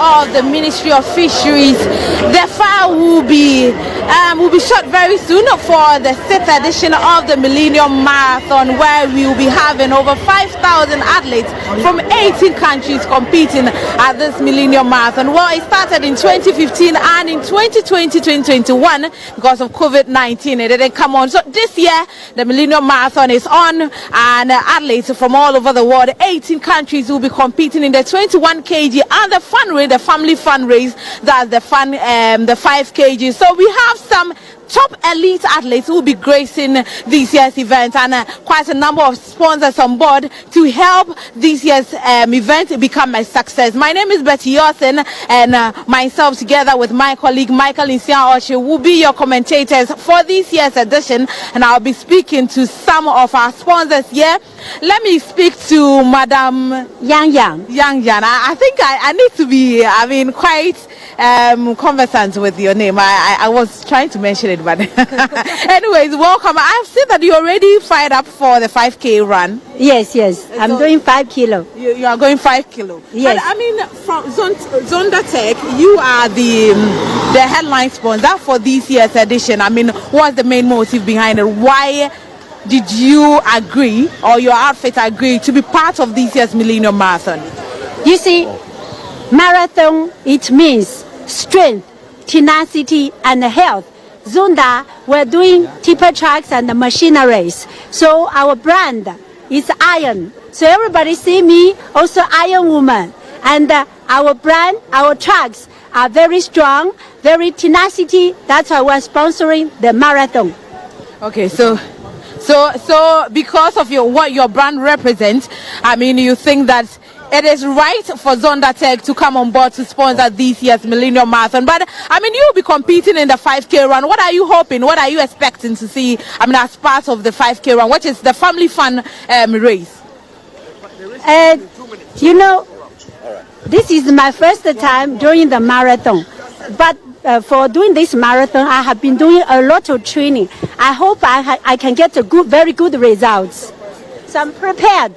of the Ministry of Fisheries. The fire will be shot very soon for the 6th edition of the Millennium Marathon, where we will be having over 5,000 athletes from 18 countries competing at this Millennium Marathon. Well, it started in 2015 and in 2020-2021 because of COVID-19 it didn't come on. So this year the Millennium Marathon is on, and athletes from all over the world, 18 countries, will be competing in the 21 kg and the fun race, the family fun race, that's the 5 kg. So we have some top elite athletes who will be gracing this year's event, and quite a number of sponsors on board to help this year's event become a success. My name is Betty Yosen, and myself, together with my colleague Michael Insian-Oche, will be your commentators for this year's edition, and I'll be speaking to some of our sponsors here. Let me speak to Madam Yang. I think I need to be, quite conversant with your name. I was trying to mention it, but anyways, welcome. I've seen that you already fired up for the 5K run. Yes. I'm doing 5 kilo. You are going 5 kilo. Yes. But from Zonda Tech, you are the headline sponsor for this year's edition. What's the main motive behind it? Why did you agree, or your outfit agree, to be part of this year's Millennium Marathon? You see, marathon, it means strength, tenacity, and health. Zonda, we're doing tipper trucks and machineries. So our brand is iron. So everybody see me, also Iron Woman. And our brand, our trucks are very strong, very tenacity. That's why we're sponsoring the marathon. Okay, so because of what your brand represents, you think that it is right for Zonda Tech to come on board to sponsor this year's Millennium Marathon. But you'll be competing in the 5K run. What are you hoping? What are you expecting to see? As part of the 5K run, which is the family fun race. This is my first time doing the marathon, but for doing this marathon, I have been doing a lot of training. I hope I can get very good results. So I'm prepared.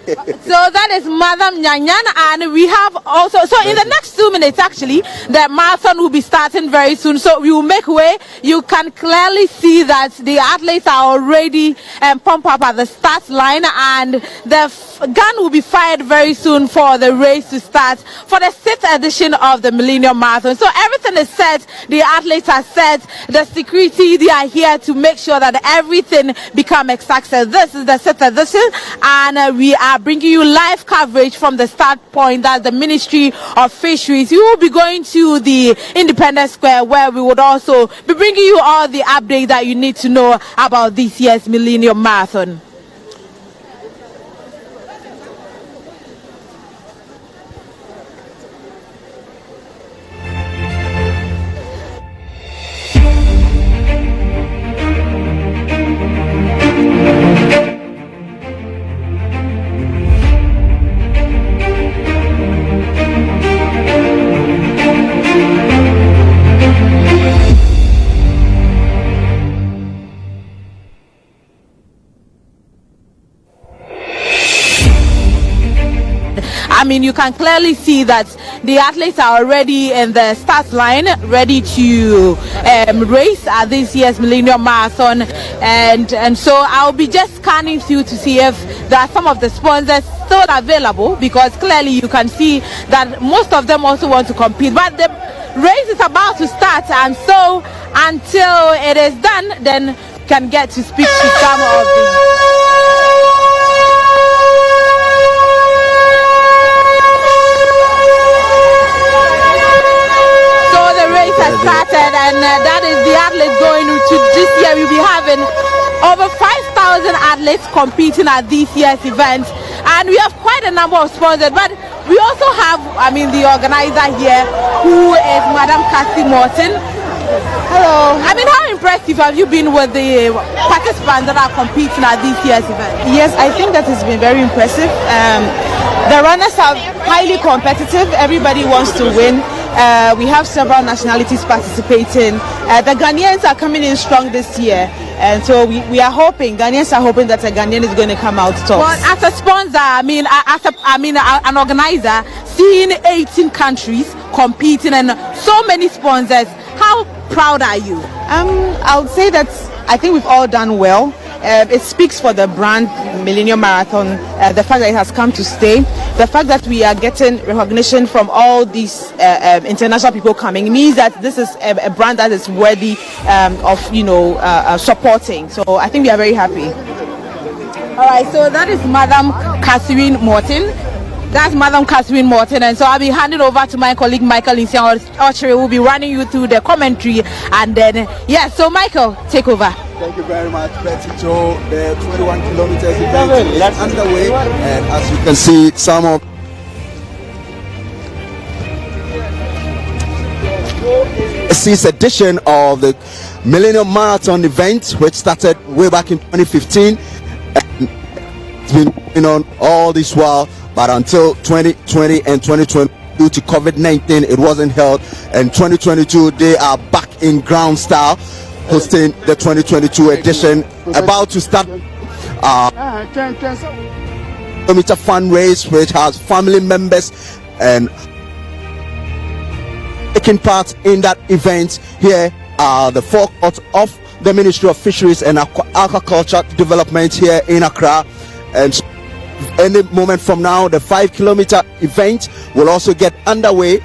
So that is Madam Nyanyan, and we have also, so in the next 2 minutes actually, the marathon will be starting very soon, so we will make way. You can clearly see that the athletes are already pumped up at the start line, and the gun will be fired very soon for the race to start for the 6th edition of the Millennium Marathon. So everything is set, the athletes are set, the security, they are here to make sure that everything becomes a success. This is the 6th edition, and we are bringing you live coverage from the start point. That's the Ministry of Fisheries. You will be going to the Independence Square, where we would also be bringing you all the updates that you need to know about this year's Millennium Marathon. You can clearly see that the athletes are already in the start line, ready to race at this year's Millennium Marathon, and so I'll be just scanning through to see if there are some of the sponsors still available, because clearly you can see that most of them also want to compete, but the race is about to start, and so until it is done, then you can get to speak to some of the started, and that is the athletes going to this year. We'll be having over 5,000 athletes competing at this year's event, and we have quite a number of sponsors, but we also have the organizer here, who is Madam Cassie Morton. Hello. How impressive have you been with the participants that are competing at this year's event? Yes, I think that has been very impressive. The runners are highly competitive. Everybody wants to win. We have several nationalities participating. The Ghanaians are coming in strong this year. And so we are hoping, Ghanaians are hoping that a Ghanaian is going to come out top. Well, as a sponsor, an organizer, seeing 18 countries competing and so many sponsors, how proud are you? I would say that I think we've all done well. It speaks for the brand Millennium Marathon, the fact that it has come to stay, the fact that we are getting recognition from all these international people coming means that this is a brand that is worthy of supporting. So I think we are very happy. All right, so that is Madam Catherine Morton. That's Madam Catherine Morton, and so I'll be handing over to my colleague Michael Insian who will be running you through the commentary, and then so Michael, take over. Thank you very much, Betty. So the 21 kilometers event is underway, and as you can see, some of this edition of the Millennium Marathon event, which started way back in 2015, and it's been going on all this while. But until 2020 and 2020, due to COVID-19, it wasn't held. And 2022, they are back in ground style, hosting the 2022 edition. About to start kilometer fun race, which has family members and taking part in that event. Here are the forecourt of the Ministry of Fisheries and Aquaculture Development here in Accra. And any moment from now, the 5-kilometer event will also get underway.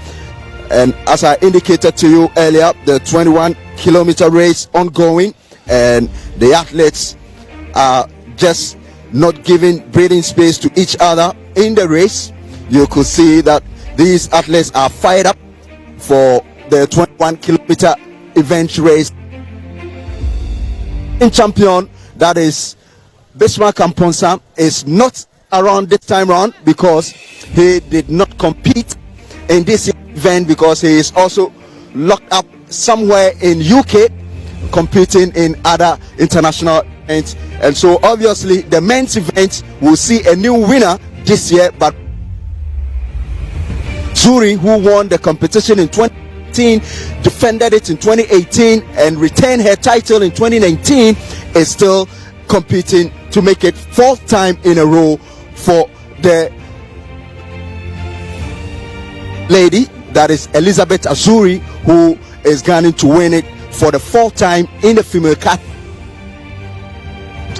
And as I indicated to you earlier, the 21-kilometer race ongoing, and the athletes are just not giving breathing space to each other in the race. You could see that these athletes are fired up for the 21-kilometer event race. In champion, that is Bismarck Amponsa, is not around this time round because he did not compete in this event because he is also locked up somewhere in UK competing in other international events. And so obviously the men's event will see a new winner this year, but Zuri, who won the competition in 2018, defended it in 2018 and retained her title in 2019, is still competing to make it 4th time in a row for the lady, that is Elizabeth Azuri, who is going to win it for the 4th time in the female category.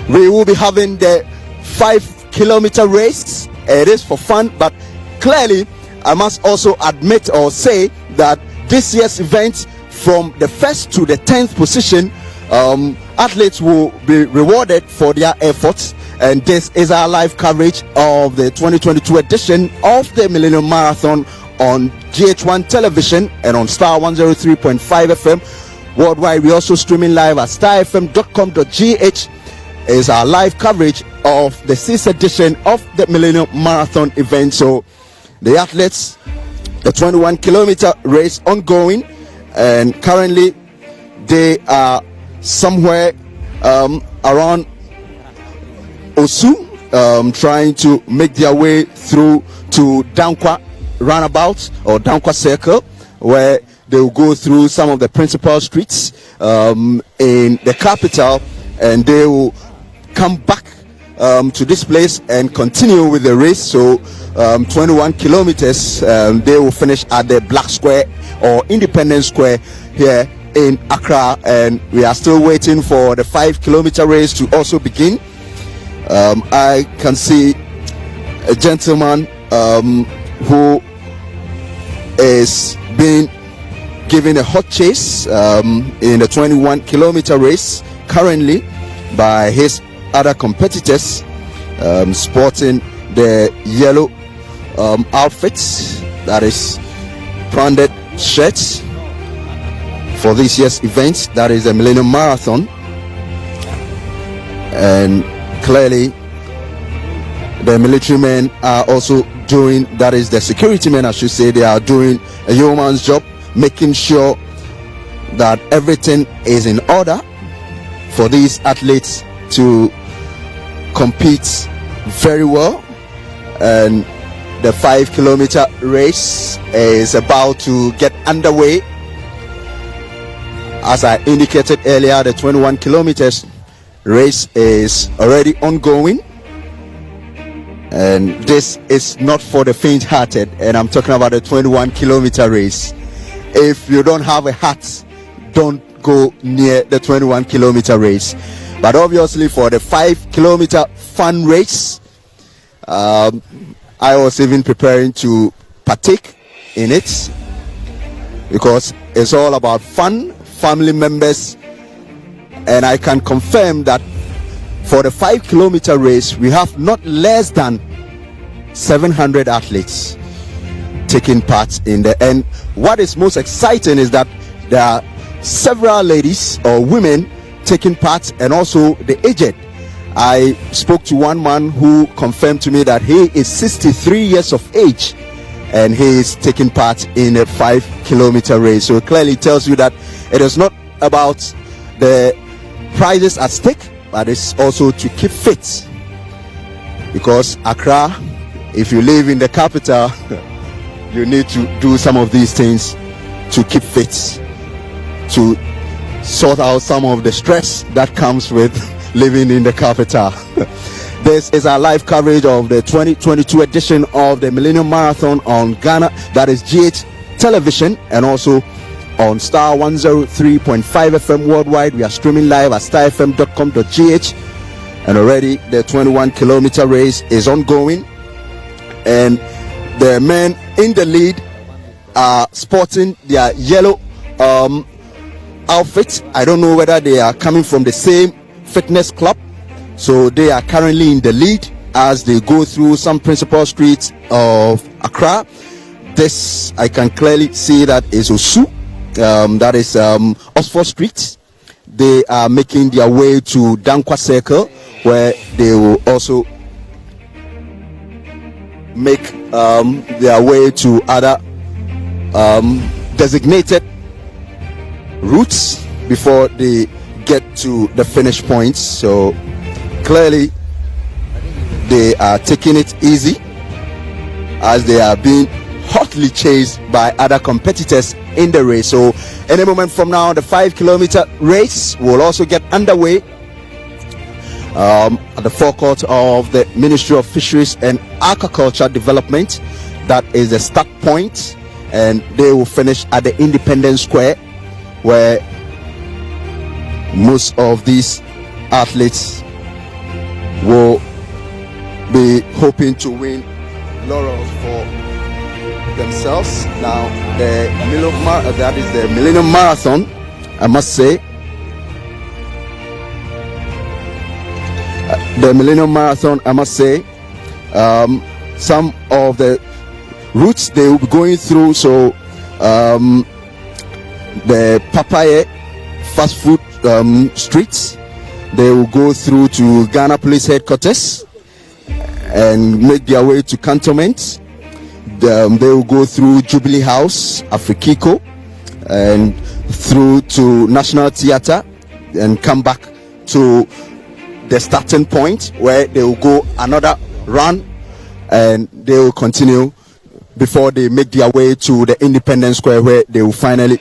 We will be having the 5-kilometer race. It is for fun, but clearly I must also admit or say that this year's event, from the 1st to the 10th position, athletes will be rewarded for their efforts. And this is our live coverage of the 2022 edition of the Millennium Marathon on GH1 television and on Star 103.5 FM worldwide. We're also streaming live at starfm.com.gh. is our live coverage of the 6th edition of the Millennium Marathon event. So the athletes, the 21-kilometer race ongoing, and currently they are somewhere around Osu, trying to make their way through to Dankwa roundabout or Dankwa circle, where they will go through some of the principal streets in the capital, and they will come back to this place and continue with the race. So 21 kilometers, they will finish at the Black Square or Independence Square here in Accra, and we are still waiting for the 5-kilometer race to also begin. I can see a gentleman who is being given a hot chase in the 21-kilometer race currently by his other competitors, sporting the yellow outfits, that is branded shirts for this year's event, that is the Millennium Marathon. And clearly the military men are also doing, that is the security men I should say, they are doing a yeoman's job, making sure that everything is in order for these athletes to compete very well. And the 5-kilometer race is about to get underway. As I indicated earlier, the 21 kilometers race is already ongoing, and this is not for the faint-hearted, and I'm talking about the 21-kilometer race. If you don't have a heart, don't go near the 21-kilometer race. But obviously for the 5-kilometer fun race, I was even preparing to partake in it, because it's all about fun, family members, and I can confirm that for the 5-kilometer race we have not less than 700 athletes taking part in the end. What is most exciting is that there are several ladies or women taking part, and also the aged. I spoke to one man who confirmed to me that he is 63 years of age and he is taking part in a 5-kilometer race. So it clearly tells you that it is not about the prizes at stake, but it's also to keep fit, because Accra, if you live in the capital, you need to do some of these things to keep fit, to sort out some of the stress that comes with living in the capital. This is our live coverage of the 2022 edition of the Millennium Marathon on Ghana, that is GH Television, and also on Star 103.5 FM worldwide. We are streaming live at starfm.com.gh, and already the 21-kilometer race is ongoing, and the men in the lead are sporting their yellow outfits. I don't know whether they are coming from the same fitness club, so they are currently in the lead as they go through some principal streets of Accra. This, I can clearly see, that is Osu, that is Oxford Street. They are making their way to Dankwa Circle, where they will also make their way to other designated routes before they get to the finish points. So clearly they are taking it easy as they are being hotly chased by other competitors in the race. So any moment from now, the 5-kilometer race will also get underway at the forecourt of the Ministry of Fisheries and Aquaculture Development. That is the start point, and they will finish at the Independence Square, where most of these athletes will be hoping to win laurels for themselves. Now that is the Millennium Marathon, I must say. The Millennium Marathon, I must say, some of the routes they will be going through. So the Papaya fast food streets, they will go through to Ghana Police Headquarters and make their way to Cantonment. They will go through Jubilee House, Afrikiko, and through to National Theatre, and come back to the starting point, where they will go another run, and they will continue before they make their way to the Independence Square, where they will finally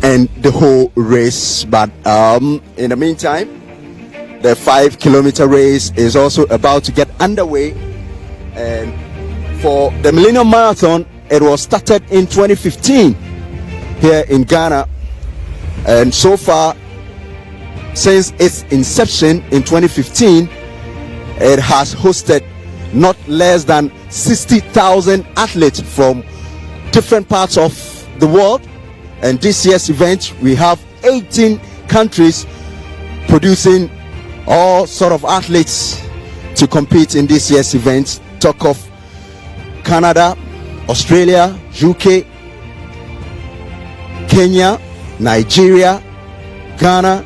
end the whole race. But in the meantime, the 5-kilometer race is also about to get underway. And for the Millennium Marathon, it was started in 2015 here in Ghana, and so far, since its inception in 2015, it has hosted not less than 60,000 athletes from different parts of the world. And this year's event, we have 18 countries producing all sort of athletes to compete in this year's event. Talk of Canada, Australia, UK, Kenya, Nigeria, Ghana,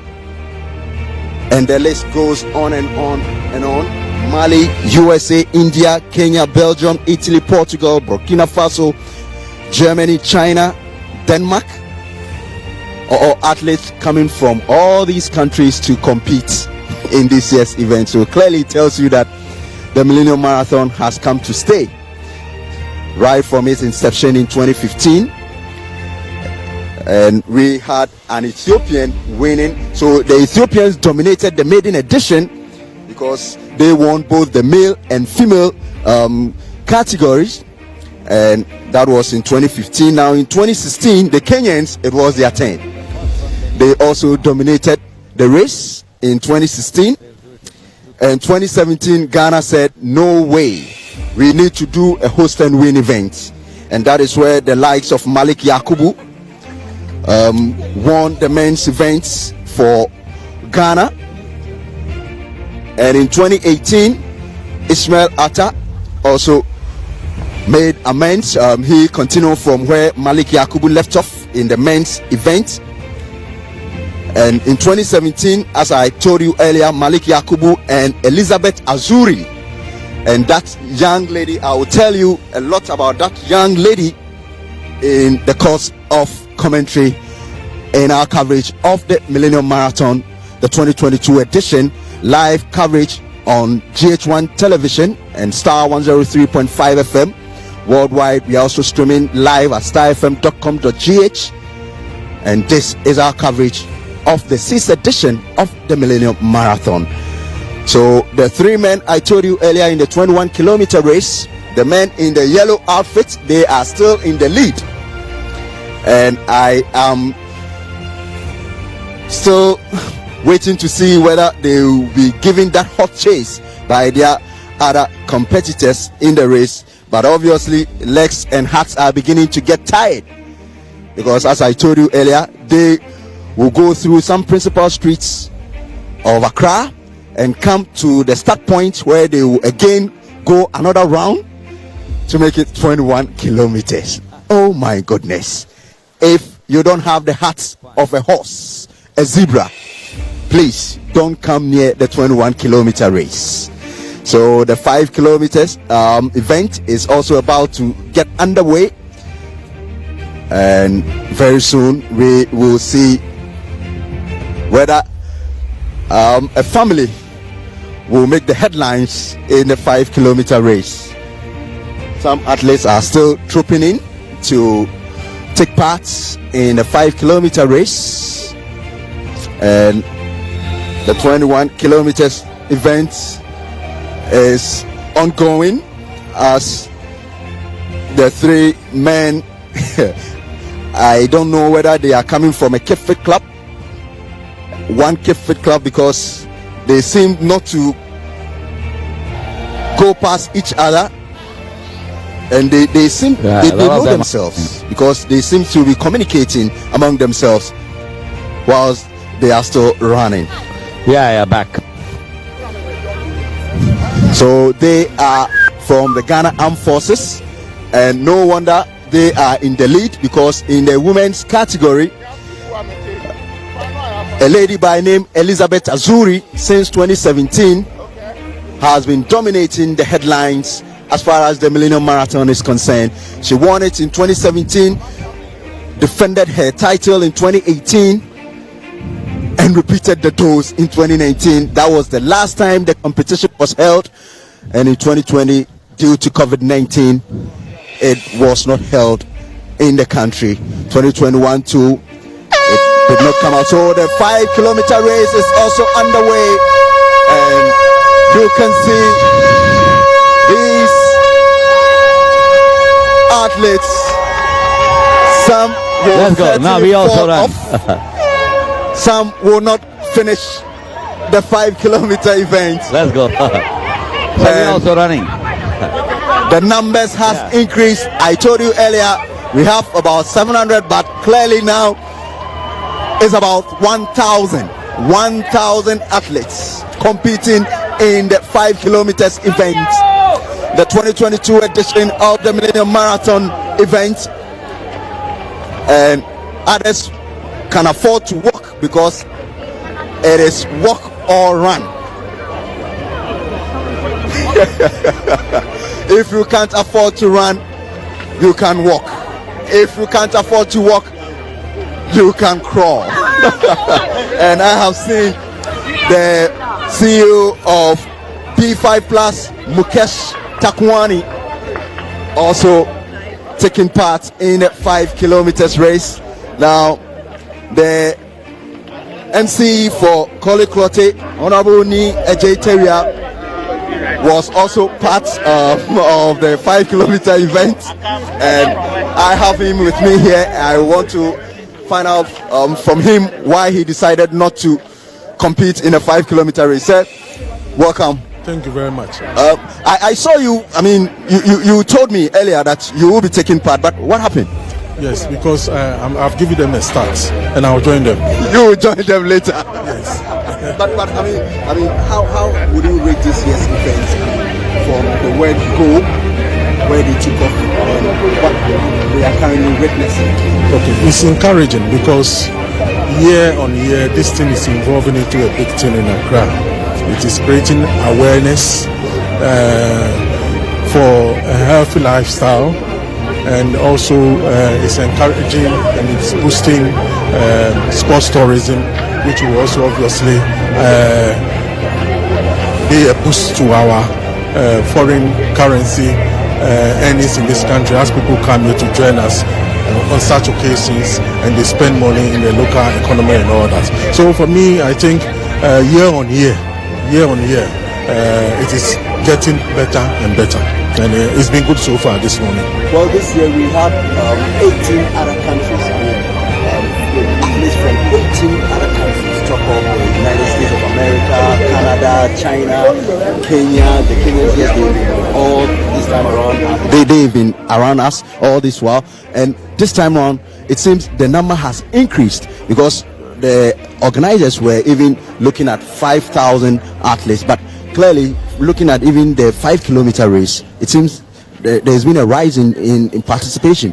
and the list goes on and on and on. Mali, USA, India, Kenya, Belgium, Italy, Portugal, Burkina Faso, Germany, China, Denmark. All athletes coming from all these countries to compete in this year's event. So clearly it tells you that the Millennium Marathon has come to stay right from its inception in 2015. and we had an Ethiopian winning. So the Ethiopians dominated the maiden edition because they won both the male and female categories, and that was in 2015. Now in 2016, the Kenyans, it was their turn. They also dominated the race in 2016. And 2017, Ghana said, no way, we need to do a host and win event. And that is where the likes of Malik Yakubu won the men's events for Ghana. And in 2018, Ismail Atta also made amends. He continued from where Malik Yakubu left off in the men's event. And in 2017, as I told you earlier, Malik Yakubu and Elizabeth Azuri, and that young lady, I will tell you a lot about that young lady in the course of commentary in our coverage of the Millennium Marathon, the 2022 edition, live coverage on GH1 television and Star 103.5 FM. Worldwide, we are also streaming live at starfm.com.gh, and this is our coverage of the 6th edition of the Millennium Marathon. So the three men I told you earlier in the 21-kilometer race, the men in the yellow outfits, they are still in the lead, and I am still waiting to see whether they will be given that hot chase by their other competitors in the race. But obviously legs and hearts are beginning to get tired, because as I told you earlier, they will go through some principal streets of Accra and come to the start point where they will again go another round to make it 21 kilometers. Oh my goodness. If you don't have the heart of a horse, a zebra, please don't come near the 21-kilometer race. So the 5 kilometers event is also about to get underway, and very soon we will see whether a family will make the headlines in the 5-kilometer race. Some athletes are still trooping in to take part in the 5-kilometer race, and the 21 kilometers event is ongoing as the three men I don't know whether they are coming from a Kefit club, one Kefit club, because they seem not to go past each other, and they seem they know themselves, because they seem to be communicating among themselves whilst they are still running. Back. So they are from the Ghana Armed Forces, and no wonder they are in the lead, because in the women's category, a lady by name Elizabeth Azuri, since 2017, has been dominating the headlines as far as the Millennium Marathon is concerned. She won it in 2017, defended her title in 2018, and repeated the dose in 2019. That was the last time the competition was held, and in 2020, due to COVID-19, it was not held in the country. 2021 too, it did not come out. So the 5-kilometer race is also underway, and you can see these athletes. Some will Let's go. Now we also run. Some will not finish the 5-kilometer event. Let's go. So we're also running. The numbers has increased. I told you earlier we have about 700, but clearly now it's about 1,000 athletes competing in the 5 kilometers event, the 2022 edition of the Millennium Marathon event. And others can afford to walk, because it is walk or run. If you can't afford to run, you can walk. If you can't afford to walk, you can crawl. And I have seen the CEO of P5 Plus, Mukesh Takwani, also taking part in the 5 kilometers race. Now, the MC for Kole Klote, Honorable Ni Ejay Teria, was also part of the 5 kilometer event, and I have him with me here. I want to find out from him why he decided not to compete in a 5 kilometer race. Sir, welcome. Thank you very much. I saw you. I mean, you told me earlier that you will be taking part, but what happened? Yes, because I've given them a start, and I'll join them. You will join them later. Yes. but I mean, how would you rate this year's event from the word go, where they took off, and what we are currently witnessing? Okay, it's encouraging because year on year this thing is evolving into a big thing in Accra. It is creating awareness for a healthy lifestyle, and also it's encouraging and it's boosting sports tourism, which will also obviously be a boost to our foreign currency earnings in this country as people come here to join us on such occasions, and they spend money in the local economy and all that. So for me, I think year on year, it is getting better and better, and it's been good so far this morning. Well, this year we had 18 other countries. Athletes from 18 other countries, top of the United States of America, Canada, China, Kenya. The Kenyans, yes, they've been all this time around. They've been around us all this while, and this time around, it seems the number has increased because the organizers were even looking at 5,000 athletes, but clearly looking at even the 5 kilometer race, it seems there's been a rise in participation.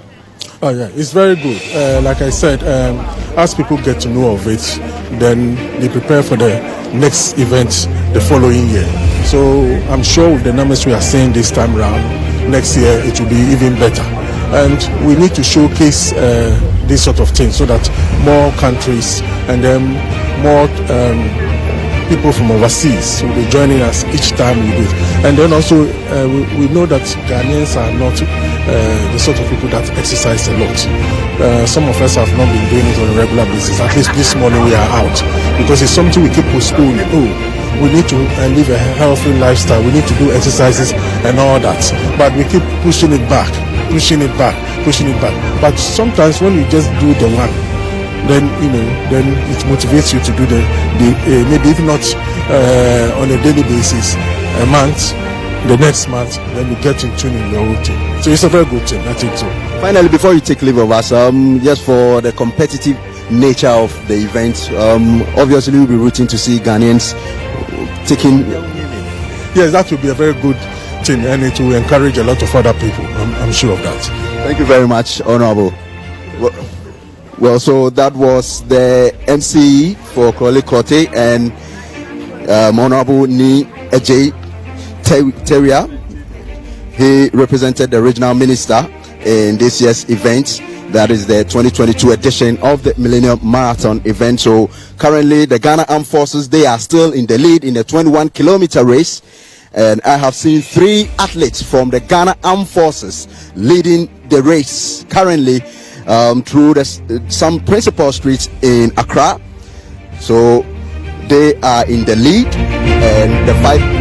Oh yeah, it's very good. Like I said, as people get to know of it, then they prepare for the next event the following year. So I'm sure with the numbers we are seeing this time around, next year it will be even better. And we need to showcase this sort of thing so that more countries and then more people from overseas will be joining us each time we do it. And then also we know that Ghanaians are not the sort of people that exercise a lot. Some of us have not been doing it on a regular basis. At least this morning we are out because it's something we keep postponing. We need to live a healthy lifestyle. We need to do exercises and all that. But we keep pushing it back. But sometimes when you just do the one, then it motivates you to do the maybe if not on a daily basis, a month, the next month, then you get in tune in your routine. So it's a very good thing, I think so. Finally, before you take leave of us, just for the competitive nature of the event, obviously we'll be rooting to see Ghanaians taking. Yes, that will be a very good thing, and it will encourage a lot of other people. I'm sure of that. Thank you very much, Honorable. Well, so that was the MC for Kole Klote and Honorable Ni Ejay Teria. He represented the regional minister in this year's event. That is the 2022 edition of the Millennium Marathon event. So currently the Ghana Armed Forces, they are still in the lead in the 21 kilometer race. And I have seen 3 athletes from the Ghana Armed Forces leading the race currently through some principal streets in Accra. So they are in the lead, and the 5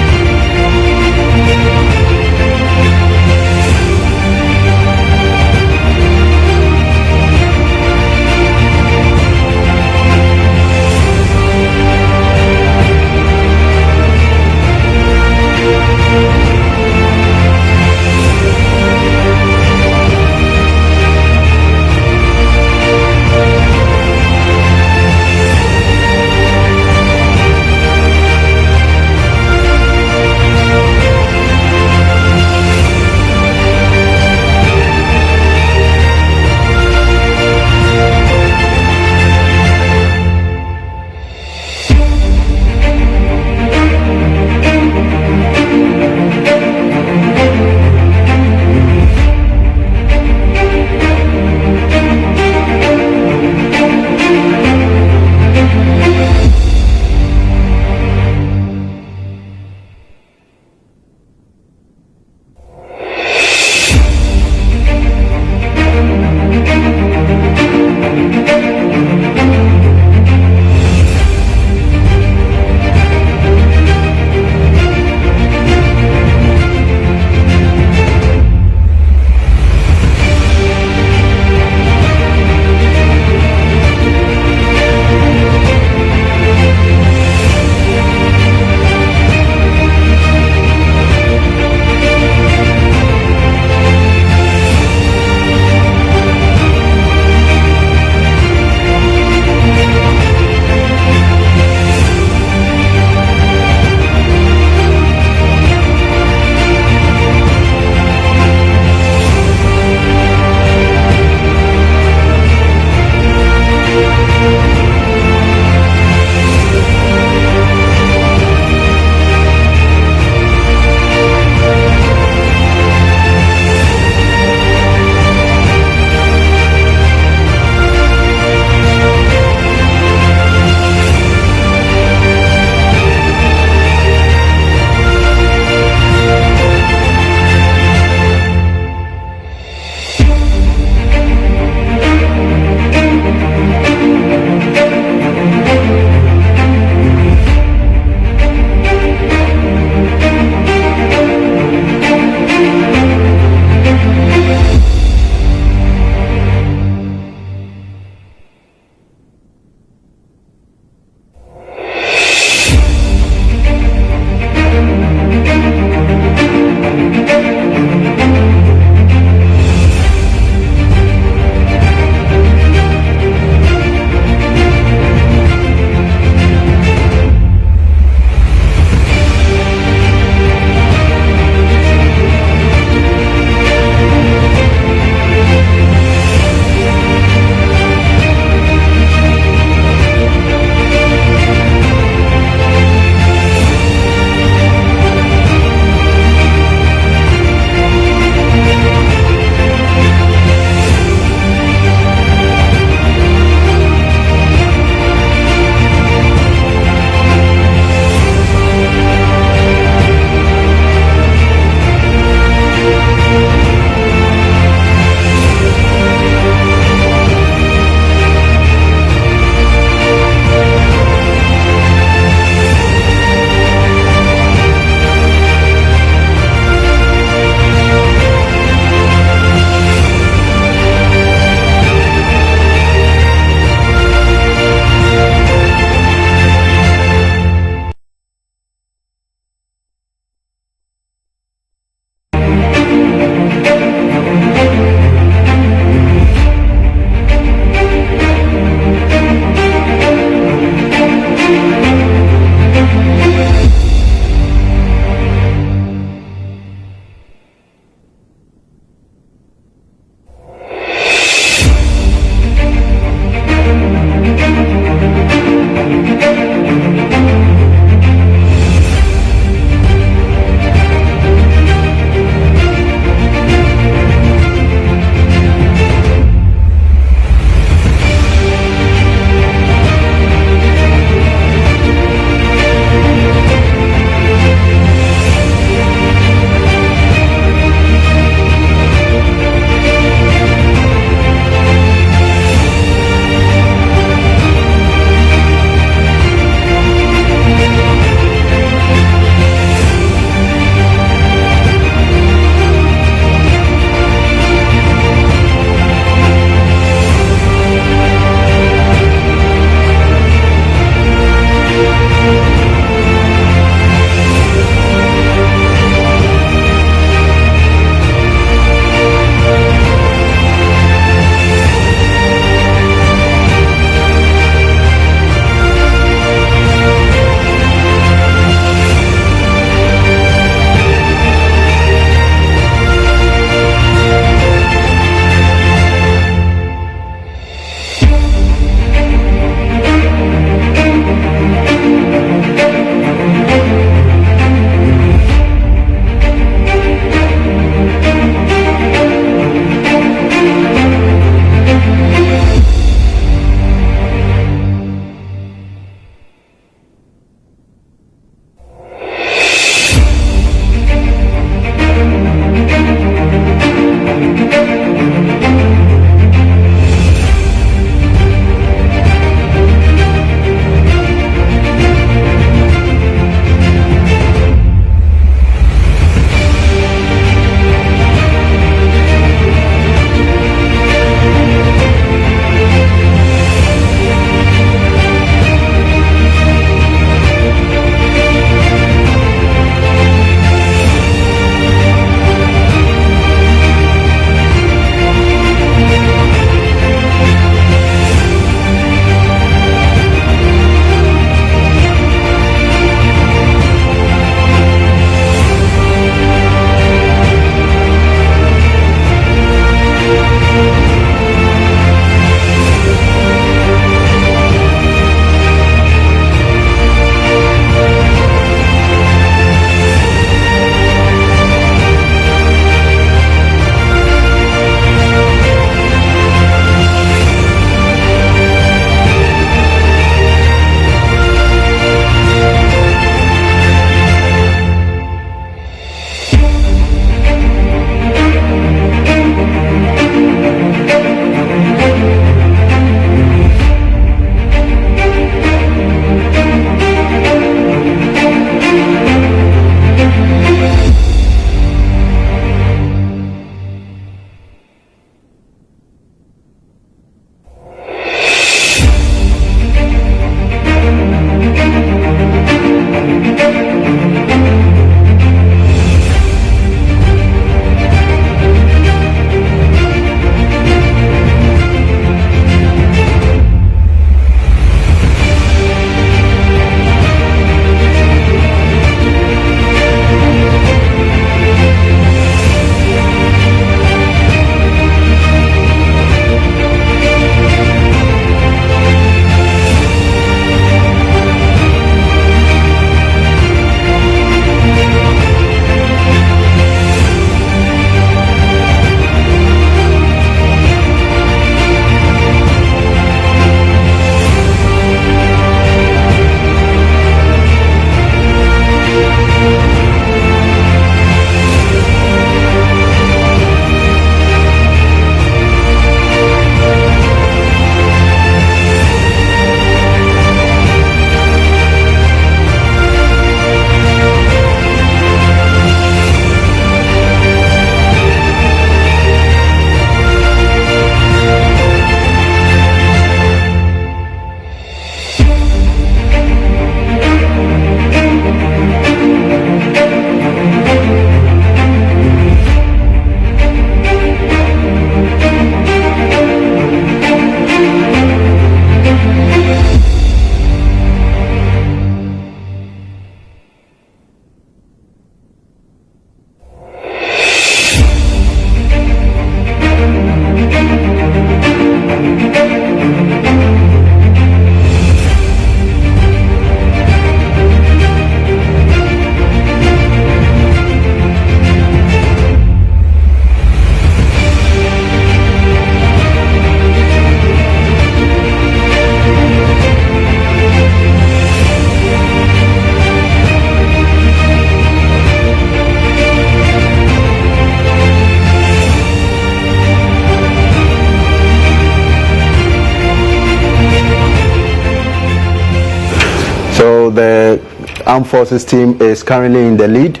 Armed Forces team is currently in the lead,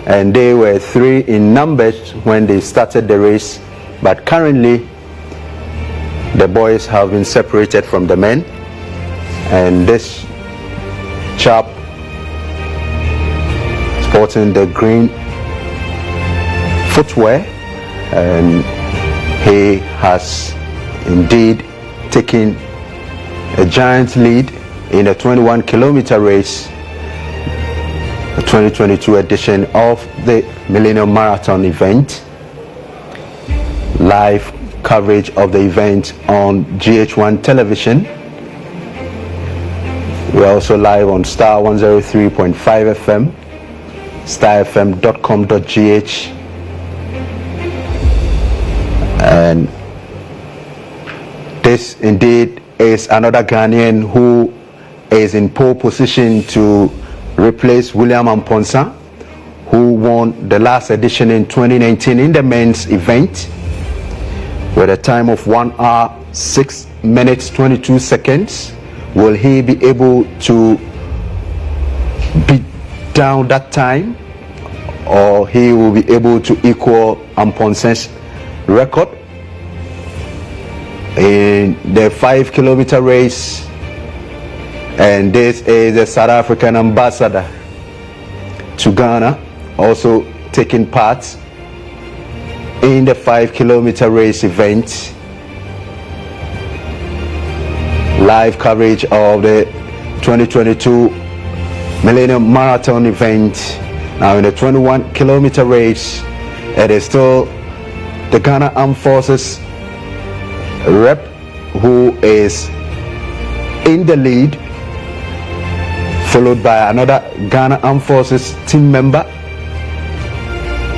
and they were 3 in numbers when they started the race, but currently the boys have been separated from the men, and this chap sporting the green footwear, and he has indeed taken a giant lead in a 21-kilometer race, the 2022 edition of the Millennium Marathon event. Live coverage of the event on GH1 television. We're also live on Star 103.5 FM, starfm.com.gh, and this indeed is another Ghanaian who is in pole position to replace William Amponsa, who won the last edition in 2019 in the men's event with a time of 1 hour 6 minutes 22 seconds. Will he be able to beat down that time, or he will be able to equal Amponsa's record in the 5-kilometer race? And this is the South African ambassador to Ghana, also taking part in the 5-kilometer race event. Live coverage of the 2022 Millennium Marathon event. Now in the 21-kilometer race, it is still the Ghana Armed Forces rep who is in the lead, followed by another Ghana Armed Forces team member.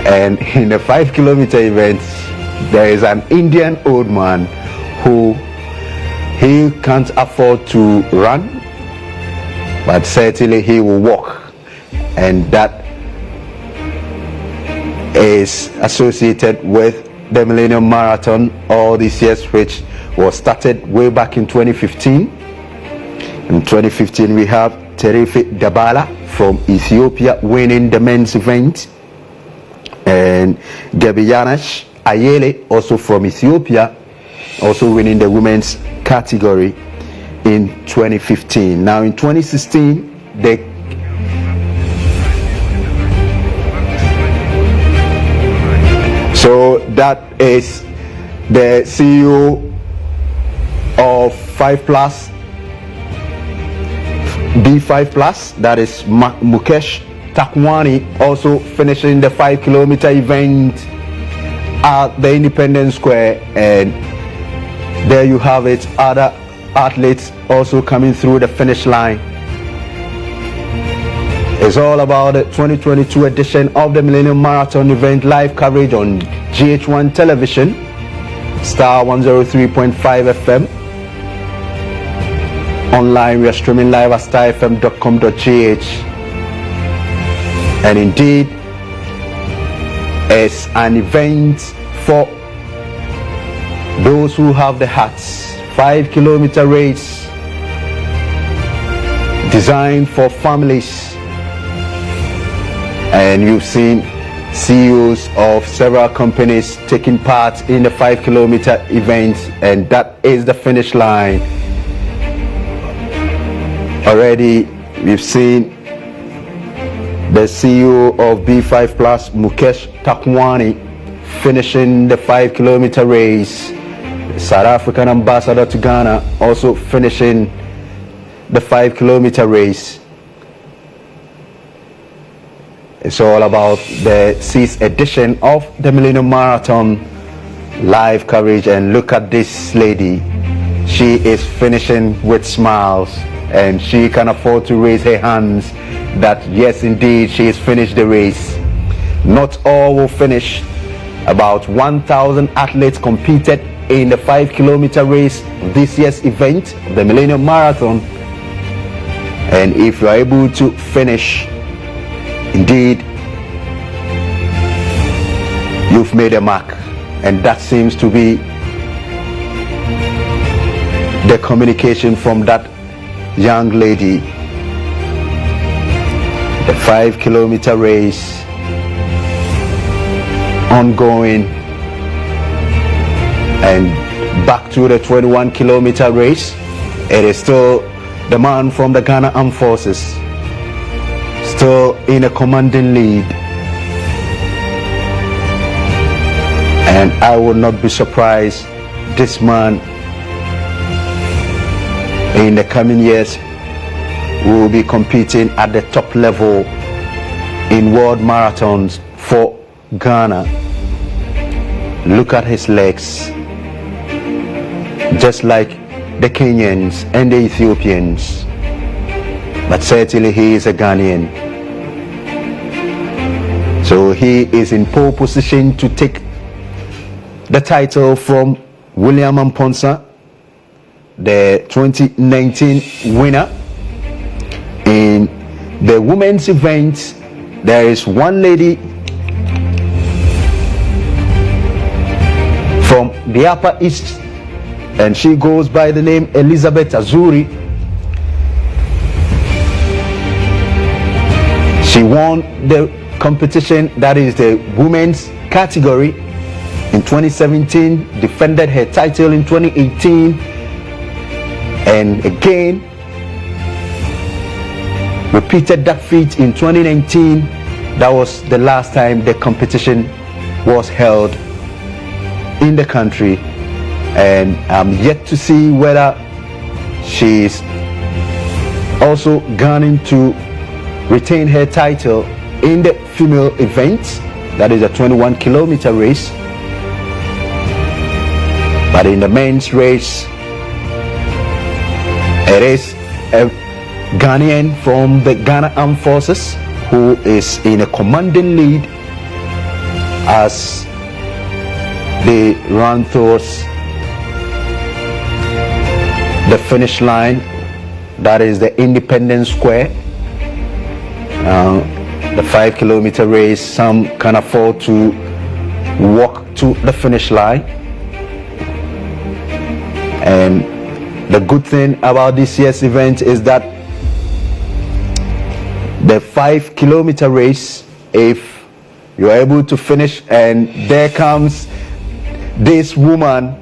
And in the 5-kilometer event, there is an Indian old man who he can't afford to run, but certainly he will walk, and that is associated with the Millennium Marathon all these years, which was started way back in 2015. In 2015, we have Terife Dabala from Ethiopia winning the men's event, and Gebiyanash Ayele, also from Ethiopia, also winning the women's category in 2015. Now in 2016, so that is the CEO of 5 Plus, B5 Plus, that is Mukesh Takwani, also finishing the 5-kilometer event at the Independence Square. And there you have it, other athletes also coming through the finish line. It's all about the 2022 edition of the Millennium Marathon event. Live coverage on GH1 television, Star 103.5 FM. Online, we are streaming live at starfm.com.gh. And indeed, it's an event for those who have the hearts. 5-kilometer race designed for families. And you've seen CEOs of several companies taking part in the 5-kilometer event, and that is the finish line. Already we've seen the CEO of B5 Plus, Mukesh Takwani, finishing the 5-kilometer race. The South African ambassador to Ghana also finishing the 5-kilometer race. It's all about the 6th edition of the Millennium Marathon. Live coverage, and look at this lady. She is finishing with smiles, and she can afford to raise her hands that yes, indeed, she has finished the race. Not all will finish. About 1,000 athletes competed in the 5-kilometer race this year's event, the Millennium Marathon. And if you are able to finish, indeed, you've made a mark. And that seems to be the communication from that young lady. The 5-kilometer race ongoing, and back to the 21-kilometer race. It is still the man from the Ghana Armed Forces still in a commanding lead, and I would not be surprised this man in the coming years will be competing at the top level in world marathons for Ghana. Look at his legs, just like the Kenyans and the Ethiopians, but certainly he is a Ghanaian. So he is in pole position to take the title from William Amponsa, the 2019 winner. In the women's event, there is one lady from the Upper East, and she goes by the name Elizabeth Azuri. She won the competition, that is the women's category, in 2017, defended her title in 2018, and again repeated that feat in 2019. That was the last time the competition was held in the country, and I'm yet to see whether she's also going to retain her title in the female event, that is a 21-kilometer race. But in the men's race, it is a Ghanaian from the Ghana Armed Forces who is in a commanding lead as they run towards the finish line, that is the Independence Square. The 5-kilometer race, some can afford to walk to the finish line, and the good thing about this year's event is that the 5-kilometer race, if you're able to finish, and there comes this woman,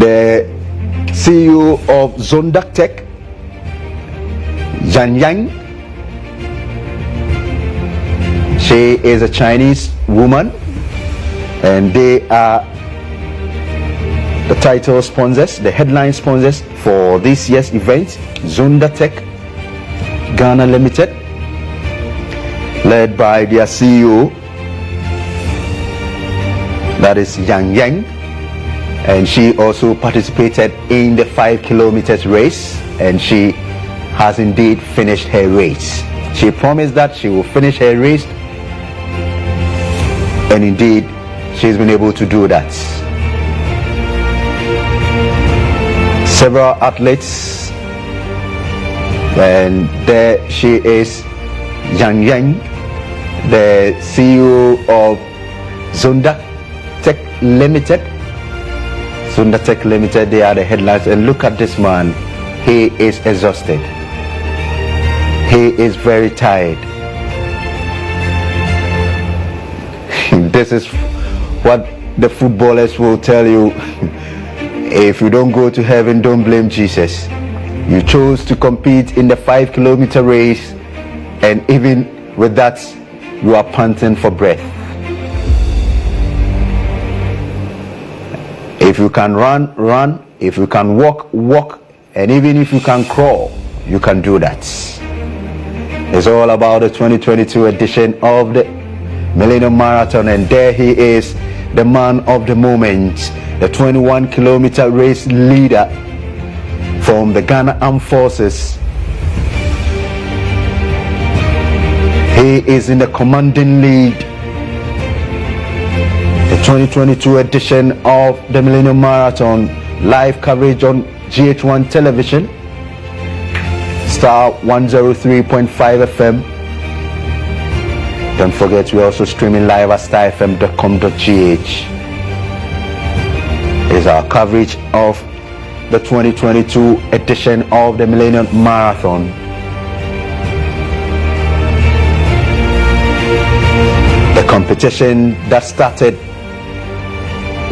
the CEO of Zondak Tech, Zhang Yang. She is a Chinese woman, and they are the title sponsors, the headline sponsors for this year's event. Zonda Tech Ghana Limited, led by their CEO, that is Yang Yang, and she also participated in the 5-kilometer race, and she has indeed finished her race. She promised that she will finish her race, and indeed she's been able to do that. Several athletes, and there she is, Yang Yang, the CEO of Zonda Tech Limited. Zonda Tech Limited, they are the headlines, and look at this man. He is exhausted. He is very tired. This is what the footballers will tell you. If you don't go to heaven, don't blame Jesus. You chose to compete in the 5-kilometer race, and even with that, you are panting for breath. If you can run, run. If you can walk, walk. And even if you can crawl, you can do that. It's all about the 2022 edition of the Millennium Marathon, and there he is, the man of the moment, the 21-kilometer race leader from the Ghana Armed Forces. He is in the commanding lead. The 2022 edition of the Millennium Marathon, live coverage on GH1 television, Star 103.5 FM. Don't forget, we're also streaming live at starfm.com.gh. Is our coverage of the 2022 edition of the Millennium Marathon. The competition that started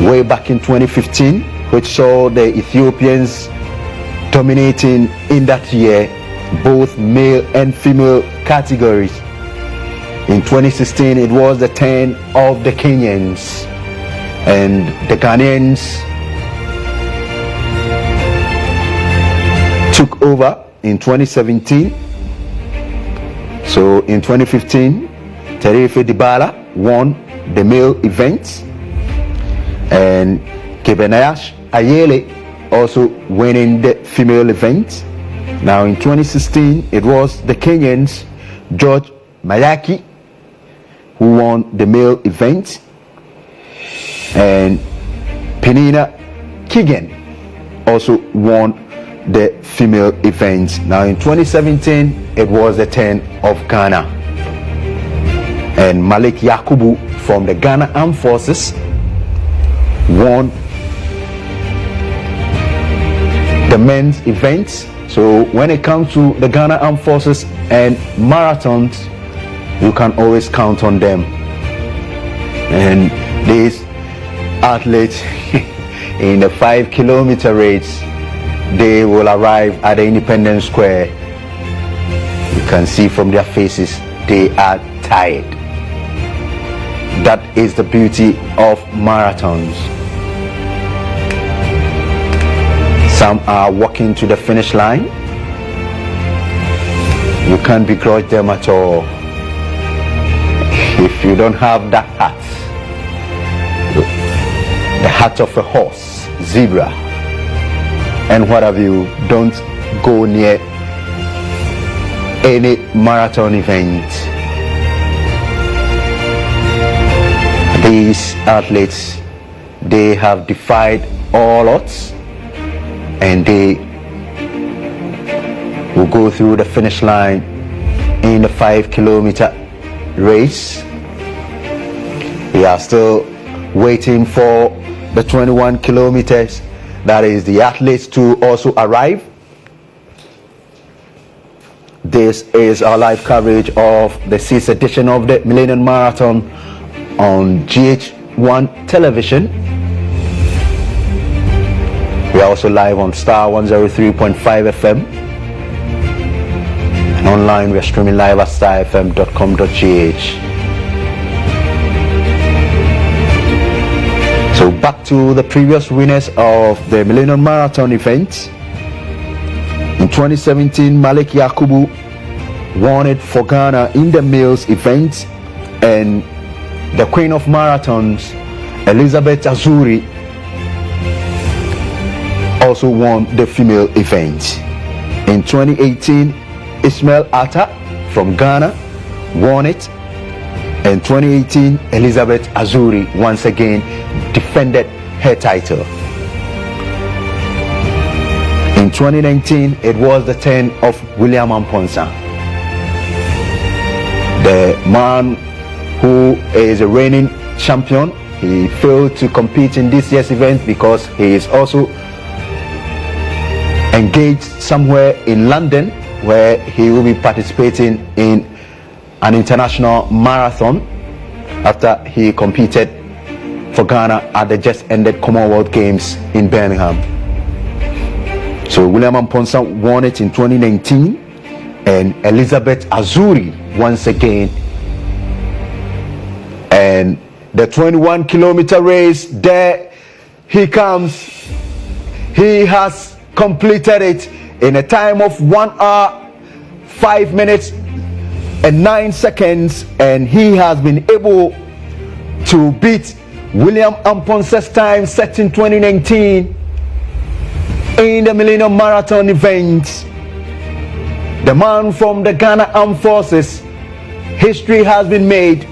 way back in 2015, which saw the Ethiopians dominating in that year both male and female categories. In 2016, it was the turn of the Kenyans, and the Ghanaians took over in 2017. So in 2015, Terefe Dibala won the male event, and Kebenayash Ayele also winning the female event. Now in 2016, it was the Kenyans, George Mayaki, who won the male event, and Penina Kigen also won the female event. Now in 2017, it was the turn of Ghana, and Malik Yakubu from the Ghana Armed Forces won the men's events. So when it comes to the Ghana Armed Forces and marathons, you can always count on them. And these athletes in the 5 kilometer race, they will arrive at the Independence Square. You can see from their faces, they are tired. That is the beauty of marathons. Some are walking to the finish line. You can't begrudge them at all. If you don't have that hat, the hat of a horse, zebra, and what have you, don't go near any marathon event. These athletes, they have defied all odds, and they will go through the finish line in the 5 kilometer race. We are still waiting for the 21 kilometers, that is the athletes, to also arrive. This is our live coverage of the 6th edition of the Millennium Marathon on GH1 television. We are also live on Star 103.5 FM, and online we are streaming live at starfm.com.gh. So back to the previous winners of the Millennium Marathon event. In 2017, Malik Yakubu won it for Ghana in the males event, and the Queen of Marathons, Elizabeth Azuri, also won the female event. In 2018, Ismail Atta from Ghana won it. In 2018, Elizabeth Azuri once again defended her title. In 2019, it was the turn of William Amponsa, the man who is a reigning champion. He failed to compete in this year's event because he is also engaged somewhere in London, where he will be participating in an international marathon after he competed for Ghana at the just ended Commonwealth Games in Birmingham. So William Amponsa won it in 2019, and Elizabeth Azuri once again. And the 21 kilometer race, there he comes. He has completed it in a time of 1 hour 5 minutes and 9 seconds, and he has been able to beat William Amponsa's time set in 2019 in the Millennium Marathon event. The man from the Ghana Armed Forces, history has been made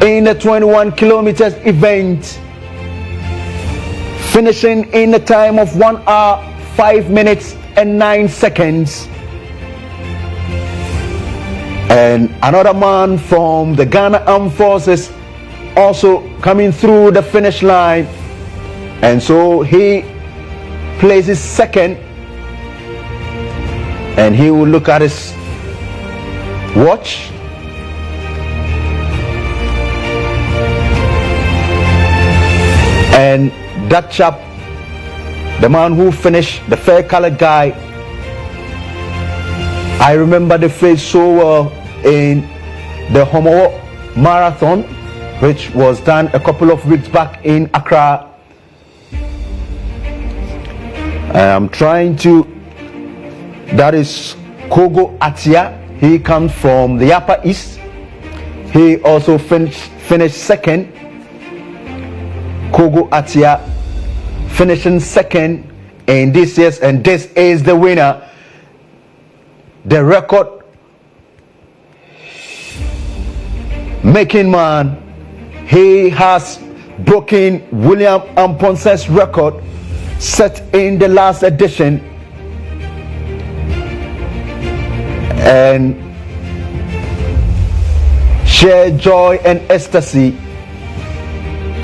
in the 21 kilometers event, finishing in a time of 1 hour 5 minutes and 9 seconds. And another man from the Ghana Armed Forces also coming through the finish line, and so he places second, and he will look at his watch. And that chap, the man who finished, the fair colored guy, I remember the face so well in the Homo Marathon, which was done a couple of weeks back in Accra. That is Kogo Atia. He comes from the Upper East. He also finished second. Kogo Atia finishing second in this year's, and this is the winner. The record making man, he has broken William Amponsa's record set in the last edition, and share joy and ecstasy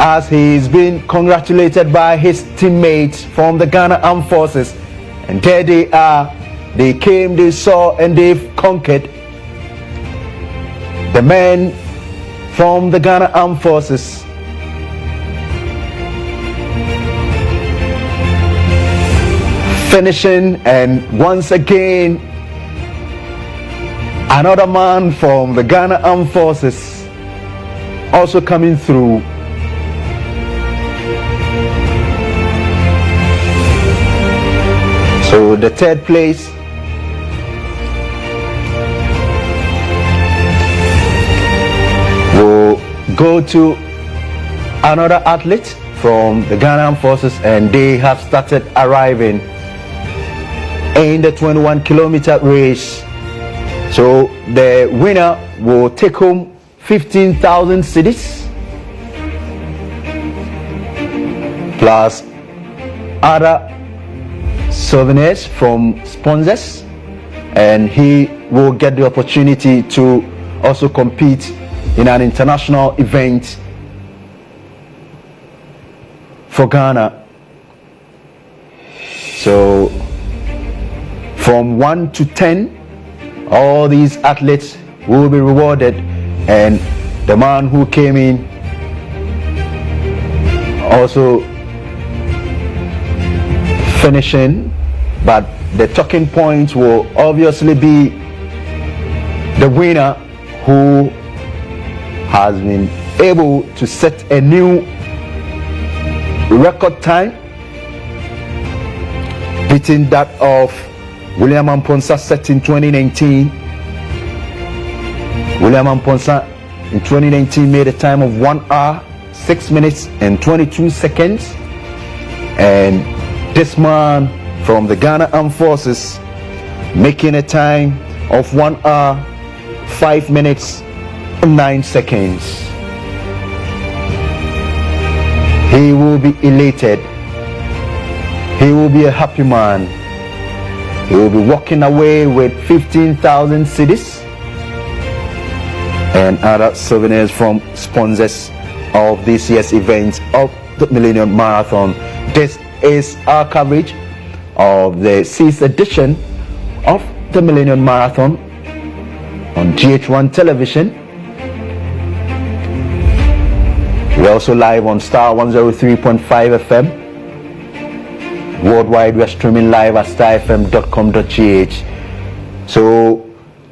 as he is being congratulated by his teammates from the Ghana Armed Forces. And there they are. They came, they saw, and they've conquered. The men from the Ghana Armed Forces. Finishing, and once again, another man from the Ghana Armed Forces also coming through. So the third place will go to another athlete from the Ghana Armed Forces, and they have started arriving in the 21-kilometer race. So the winner will take home 15,000 cedis plus other souvenirs from sponsors, and he will get the opportunity to also compete in an international event for Ghana. So from 1 to 10, all these athletes will be rewarded, and the man who came in also finishing, but the talking point will obviously be the winner, who has been able to set a new record time, beating that of William Amponsa set in 2019. William Amponsa in 2019 made a time of 1 hour, 6 minutes and 22 seconds, and this man from the Ghana Armed Forces making a time of 1 hour, 5 minutes and 9 seconds. He will be elated. He will be a happy man. He will be walking away with 15,000 cedis and other souvenirs from sponsors of this year's event of the Millennium Marathon. This is our coverage of the 6th edition of the Millennium Marathon on GH1 television. We're also live on Star 103.5 FM. Worldwide, we're streaming live at starfm.com.gh. So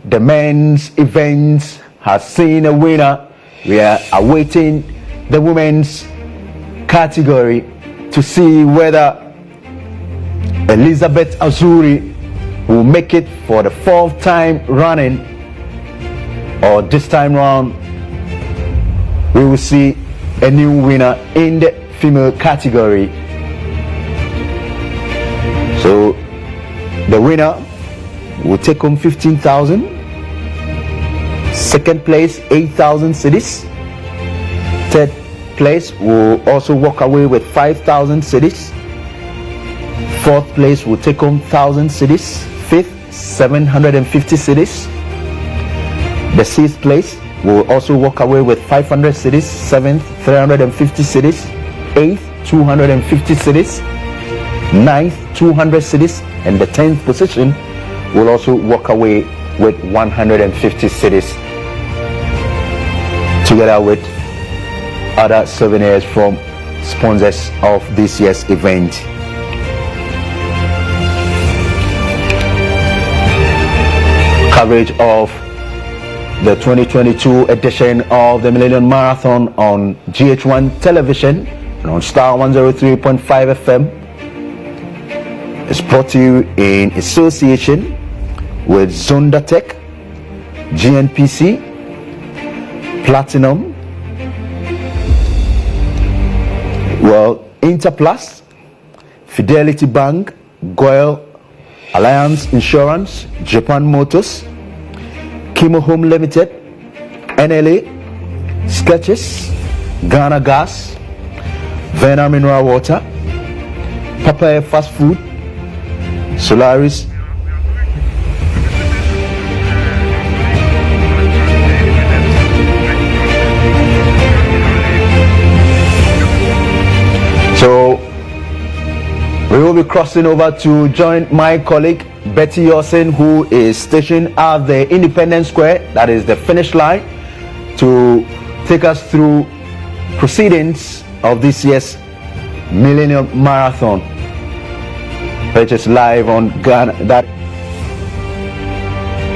the men's event has seen a winner. We are awaiting the women's category to see whether Elizabeth Azuri will make it for the 4th time running, or this time round we will see a new winner in the female category. So the winner will take home 15,000. Second place, 8,000 cedis. Third place will also walk away with 5,000 cedis. Fourth place will take home 1,000 cedis. Fifth, 750 cedis. The 6th place will also walk away with 500 cedis. 7th, 350 cedis. 8th, 250 cedis. 9th, 200 cedis, and the 10th position will also walk away with 150 cities, together with other souvenirs from sponsors of this year's event. Coverage of the 2022 edition of the Millennium Marathon on GH1 television and on Star 103.5 FM is brought to you in association with Zonda Tech, GNPC, Platinum, Interplus, Fidelity Bank, Goyle, Alliance Insurance, Japan Motors, Kimo Home Limited, NLA, Sketches, Ghana Gas, Vena Mineral Water, Papaya Fast Food, Solaris, so we will be crossing over to join my colleague Betty Yosin, who is stationed at the Independence Square, that is the finish line, to take us through proceedings of this year's Millennium Marathon, which is live on Ghana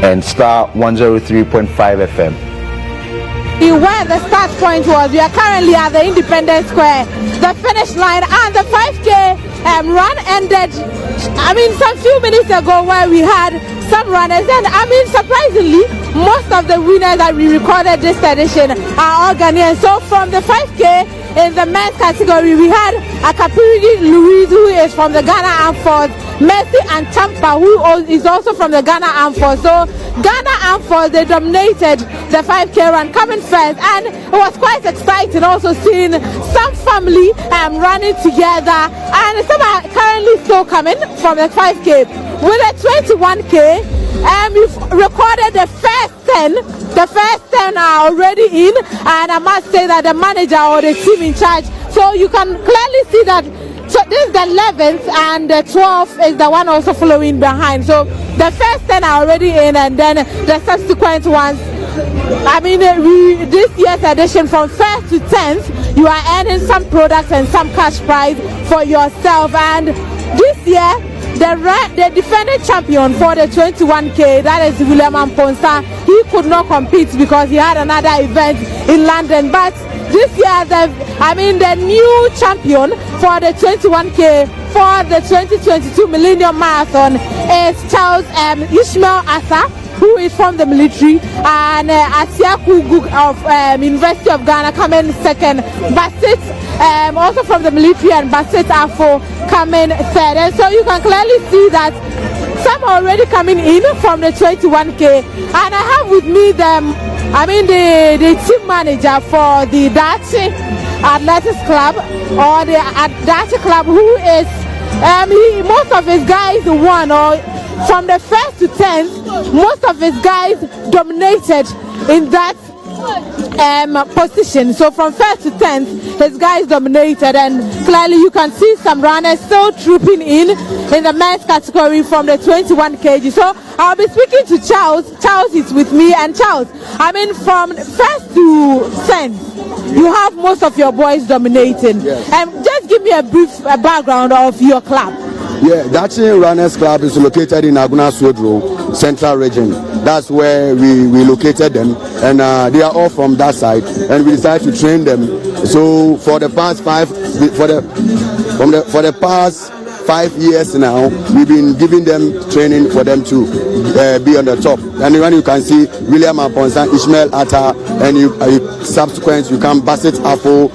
and Star 103.5 FM. Where the start point was, we are currently at the Independence Square, the finish line, and the 5K run ended, some few minutes ago, where we had some runners, and surprisingly, most of the winners that we recorded this edition are all Ghanaians. So from the 5K in the men's category, we had Akapiri Louise, who is from the Ghana Armed Force, Mercy and Champa, who is also from the Ghana Armed Force. So Ghana Armed Force, they dominated the 5K run, coming first, and it was quite exciting also seeing some family running together, and some are currently still coming from the 5K. With the 21K, we've recorded the first 10. The first 10 are already in, and I must say that the manager or the team in charge, so you can clearly see that. So this is the 11th, and the 12th is the one also following behind. So the first 10 are already in, and then the subsequent ones. This year's edition, from 1st to 10th, you are earning some products and some cash prize for yourself. And this year, the defending champion for the 21K, that is William Amponsa, he could not compete because he had another event in London. But this year, the new champion for the 21K for the 2022 Millennium Marathon is Charles Ishmael Asa, who is from the military, and Asiaku Gug of University of Ghana coming second. Basit also from the military, and Basit Afo coming third. And so you can clearly see that some are already coming in from the 21K. And I have with me the team manager for the Dachi Athletics Club, or the Dachi Club, who is most of his guys won, or from the 1st to 10th, most of his guys dominated in that position. So from 1st to 10th, his guys dominated, and clearly you can see some runners still trooping in the men's category from the 21 kg. So I'll be speaking to Charles. Charles is with me, and Charles, from 1st to 10th, you have most of your boys dominating. Yes. Just give me a brief background of your club. Yeah, Dachi Runners Club is located in Aguna Sodro, Central Region. That's where we located them, and they are all from that side, and we decided to train them. So for the past 5 years now, we've been giving them training for them to be on the top. And when you can see William Aponsa, Ishmael Atta, and you subsequent, you can Basit Afo,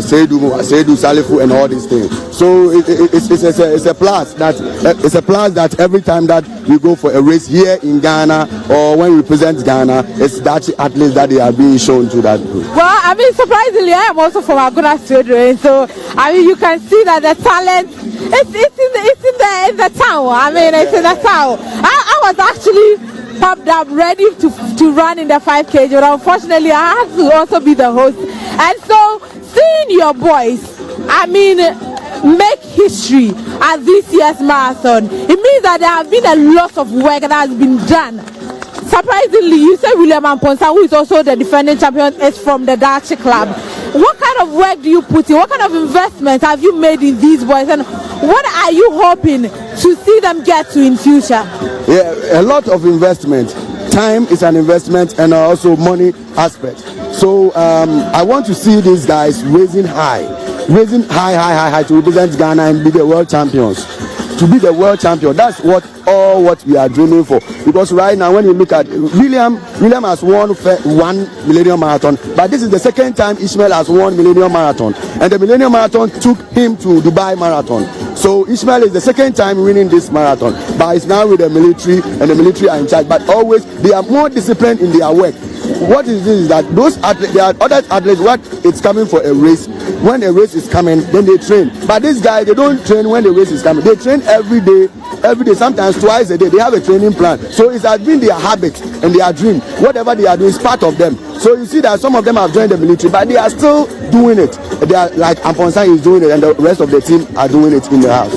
Seidu Salifu, and all these things. So it's a plus that every time that we go for a race here in Ghana, or when we represent Ghana, it's that athletes that they are being shown to that group. Well, surprisingly, I am also from Aguna Studio, so you can see that the talent. It's in the town. It's in the town. I was actually popped up ready to run in the 5K, but unfortunately I had to also be the host. And so seeing your boys, make history at this year's marathon, it means that there have been a lot of work that has been done surprisingly, you said William Amponsa, who is also the defending champion, is from the Dachi club. What kind of work do you put in? What kind of investment have you made in these boys? And what are you hoping to see them get to in future? Yeah, a lot of investment. Time is an investment, and also money aspect. So I want to see these guys raising high to represent Ghana and be the world champions. To be the world champion, that's what we are dreaming for. Because right now, when you look at William has won 1 Millennium Marathon, but this is the second time Ishmael has won Millennium Marathon, and the Millennium Marathon took him to Dubai Marathon. So Ishmael is the second time winning this marathon, but it's now with the military, and the military are in charge. But always they are more disciplined in their work. What is this is that those athletes, there are other athletes, what it's coming for a race. When a race is coming, then they train. But these guys, they don't train when the race is coming. They train every day, sometimes twice a day. They have a training plan. So it has been their habit and their dream. Whatever they are doing is part of them. So you see that some of them have joined the military, but they are still doing it. They are like Amponsa is doing it, and the rest of the team are doing it in the house.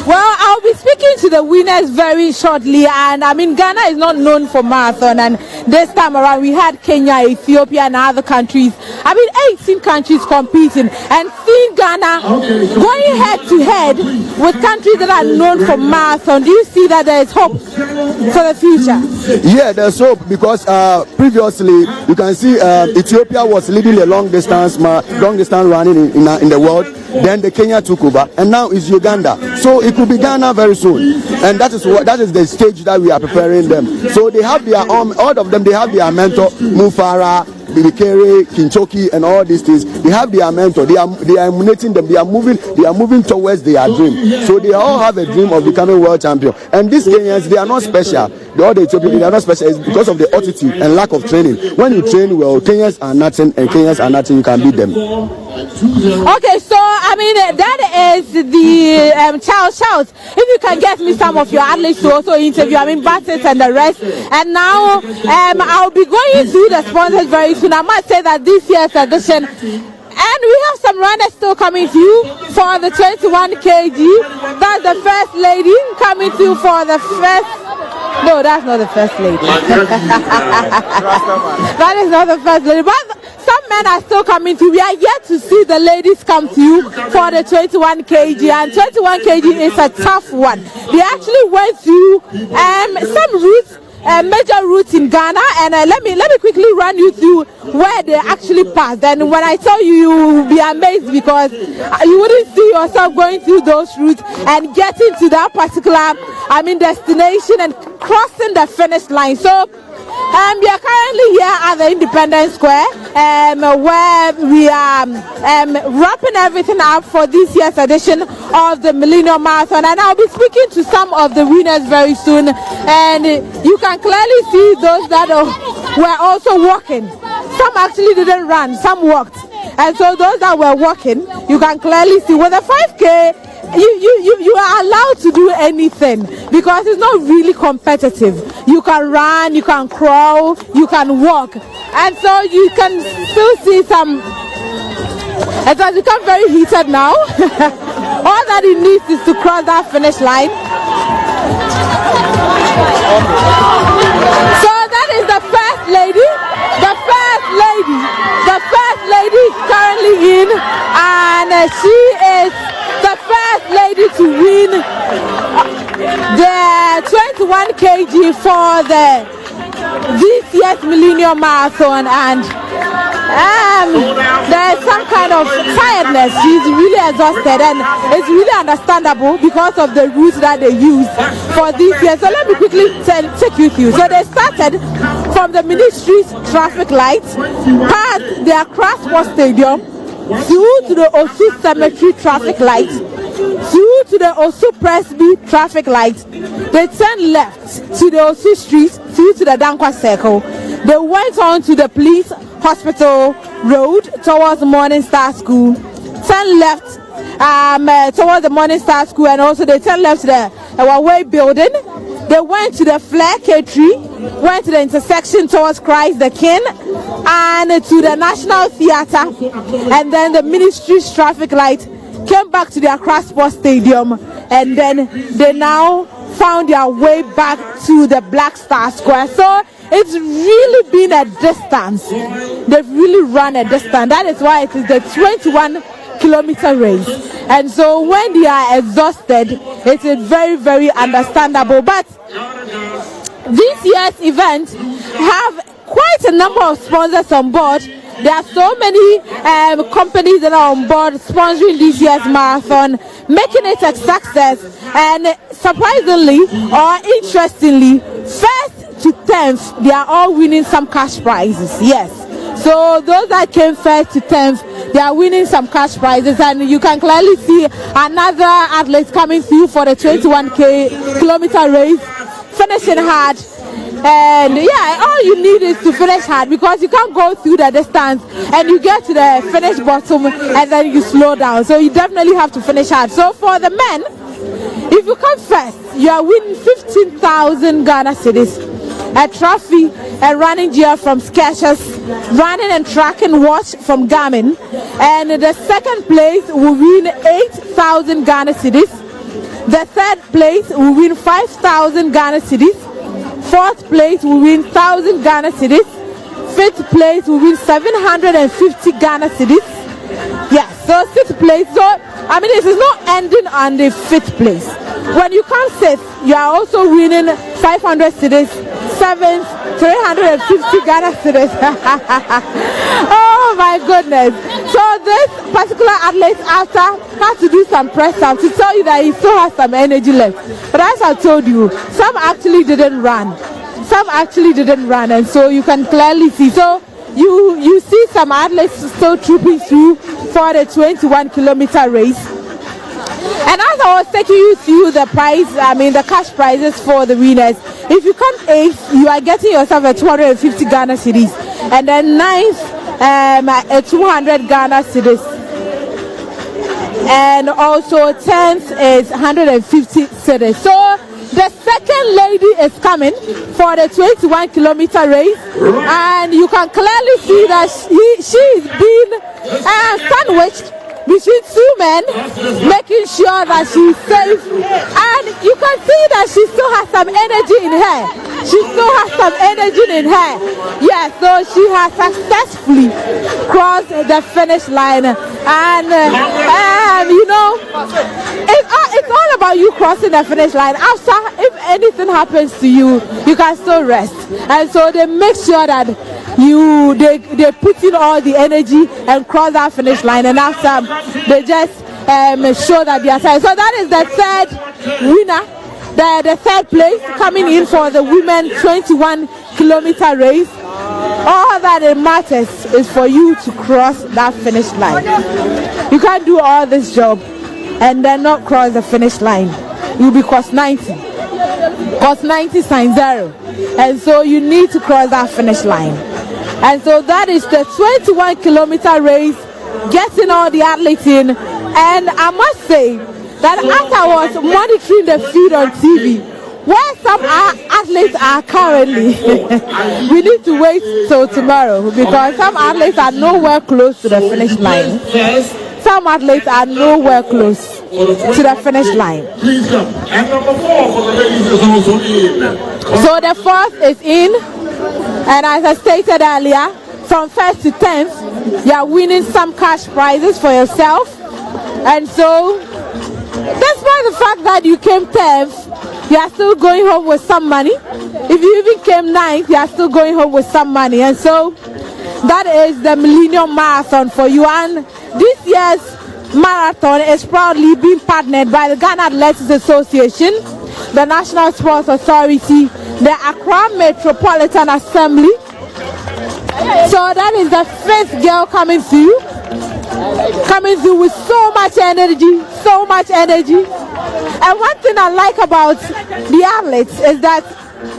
Well, I'll be speaking to the winners very shortly, and I mean Ghana is not known for marathon, and this time around we had Kenya, Ethiopia, and other countries. I mean 18 countries competing, and seeing Ghana going head to head with countries that are known for marathon. Do you see that there is hope for the future? Yeah, there's hope because previously you can see Ethiopia was leading the long distance running in the world. Then the Kenya took over, and now it's Uganda. So it could be Ghana very soon, and that is the stage that we are preparing them. So they have their all of them. They have their mentor Mufara, Bibikere, Kinchoki, and all these things. They have their mentor. They are emulating them. They are moving towards their dream. So they all have a dream of becoming world champion. And these Kenyans, they are not special. All the Ethiopians, they are not special. It's because of the altitude and lack of training. When you train well, Kenyans are nothing, and Kenyans are nothing. You can beat them. Okay, so I mean that is the shout. If you can get me some of your athletes to also interview, I mean Bassett and the rest. And now I'll be going through the sponsors very soon. I must say that this year's edition, and we have some runners still coming to you for the 21 kg. That's the first lady coming to you for the first. No, that's not the first lady. That is not the first lady. But some men are still coming to you. We are yet to see the ladies come to you for the 21 kg. And 21 kg is a tough one. They actually went through some routes, major routes in Ghana, and let me quickly run you through where they actually passed. And when I tell you, you will be amazed because you wouldn't see yourself going through those routes and getting to that particular, destination and crossing the finish line. So we are currently here at the Independence Square, where we are wrapping everything up for this year's edition of the Millennium Marathon. And I'll be speaking to some of the winners very soon. And you can clearly see those that were also walking. Some actually didn't run, some walked. And so those that were walking, you can clearly see with a 5K, you are allowed to do anything because it's not really competitive. You can run, you can crawl, you can walk, and so you can still see some. It has become very heated now. All that it needs is to cross that finish line. So that is the first lady. The first lady is currently in, and she is the first lady to win the 21 kg for this year's Millennium Marathon. And there's some kind of tiredness. She's really exhausted, and it's really understandable because of the routes that they use for this year. So let me quickly take you through. So they started from the Ministry's traffic lights, past the Accra Sports Stadium, through to the Osu Cemetery traffic lights, through to the Osu Presby traffic lights. They turned left to the Osu Street, through to the Dankwa Circle. They went on to the Police Hospital Road towards Morning Star School, turned left towards the Morning Star School, and also they turned left to the Huawei building. They went to the Flair Catering, went to the intersection towards Christ the King, and to the National Theatre, and then the Ministry's traffic light came back to the Accra Sports Stadium, and then they now found their way back to the Black Star Square. So it's really been a distance. They've really run a distance. That is why it is the 21-kilometer race. And so when they are exhausted, it is very, very understandable. But this year's event have quite a number of sponsors on board. There are so many companies that are on board sponsoring this year's marathon, making it a success. And surprisingly or interestingly, first to 10th, they are all winning some cash prizes. Yes. So those that came first to 10th, they are winning some cash prizes, and you can clearly see another athlete coming through for the 21-kilometer race, finishing hard. And yeah, all you need is to finish hard, because you can't go through the distance and you get to the finish bottom and then you slow down. So you definitely have to finish hard. So for the men, if you come first, you are winning 15,000 Ghana cedis, a trophy, a running gear from Skechers, running and track and watch from Garmin, and the second place will win 8,000 Ghana cedis. The third place will win 5,000 Ghana cedis. Fourth place will win 1,000 Ghana cedis. Fifth place will win 750 Ghana cedis. Yes, so sixth place. So I mean, this is not ending on the fifth place. When you come sixth, you are also winning 500 cedis. Seventh, 350 Ghana cedis. Oh my goodness. So this particular athlete after had to do some press up to tell you that he still has some energy left. But as I told you, some actually didn't run. And so you can clearly see. So you see some athletes still trooping through for the 21-kilometer race. And as I was taking you through the the cash prizes for the winners, if you come eighth, you are getting yourself a 250 Ghana cedis, and then ninth, a 200 Ghana cedis, and also 10th is 150 cedis. So the second lady is coming for the 21-kilometer race, and you can clearly see that she's been sandwiched between two men, making sure that she's safe. And you can see that she still has some energy in her. Yes, so she has successfully crossed the finish line. And it's all about you crossing the finish line. After, if anything happens to you, you can still rest. And so they make sure that they put in all the energy and cross that finish line, and after they just show that they are tired. So that is the third winner, the third place coming in for the women 21-kilometer race. All that it matters is for you to cross that finish line. You can't do all this job and then not cross the finish line. You'll be cost 90. Cost 90 sign 0. And so you need to cross that finish line. And so that is the 21-kilometer race, getting all the athletes in. And I must say that as I was monitoring the feed on TV, where some athletes are currently, we need to wait till tomorrow, because some athletes are nowhere close to the finish line. Some athletes are nowhere close to the finish line. And number 4 for the ladies is also in. So the fourth is in. And as I stated earlier, from 1st to 10th, you are winning some cash prizes for yourself. And so, despite the fact that you came 10th, you are still going home with some money. If you even came 9th, you are still going home with some money. And so, that is the Millennium Marathon for you. And this year's marathon is proudly being partnered by the Ghana Athletics Association, the National Sports Authority, the Accra Metropolitan Assembly. So that is the fifth girl coming through with so much energy. And one thing I like about the athletes is that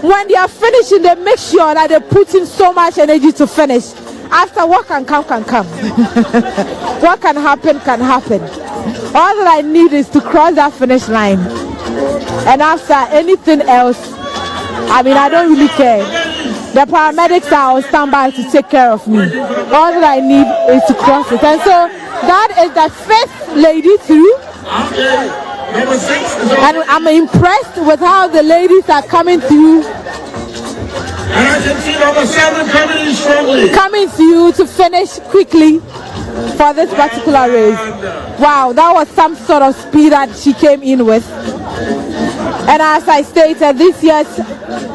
when they are finishing, they make sure that they put in so much energy to finish. After what can come, can come. What can happen, can happen. All that I need is to cross that finish line. And after anything else, I don't really care. The paramedics are on standby to take care of me. All that I need is to cross it. And so that is the first lady through. Number 6 is on. And I'm impressed with how the ladies are coming through. And I can see number 7 coming in strongly. Coming through to finish quickly for this particular race. Wow, that was some sort of speed that she came in with. And as I stated, this year's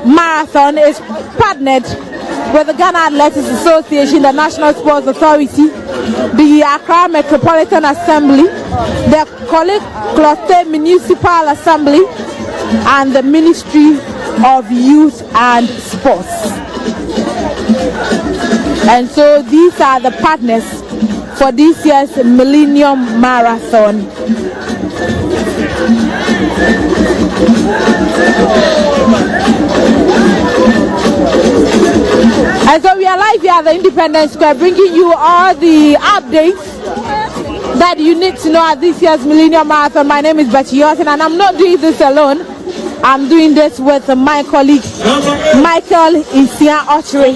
marathon is partnered with the Ghana Athletics Association, the National Sports Authority, the Accra Metropolitan Assembly, the Clote Municipal Assembly, and the Ministry of Youth and Sports. And so these are the partners for this year's Millennium Marathon. And so we are live here at the Independence Square, bringing you all the updates that you need to know at this year's Millennium Marathon. My name is Betty Yosin, and I'm not doing this alone. I'm doing this with my colleague Michael Isian Ochre,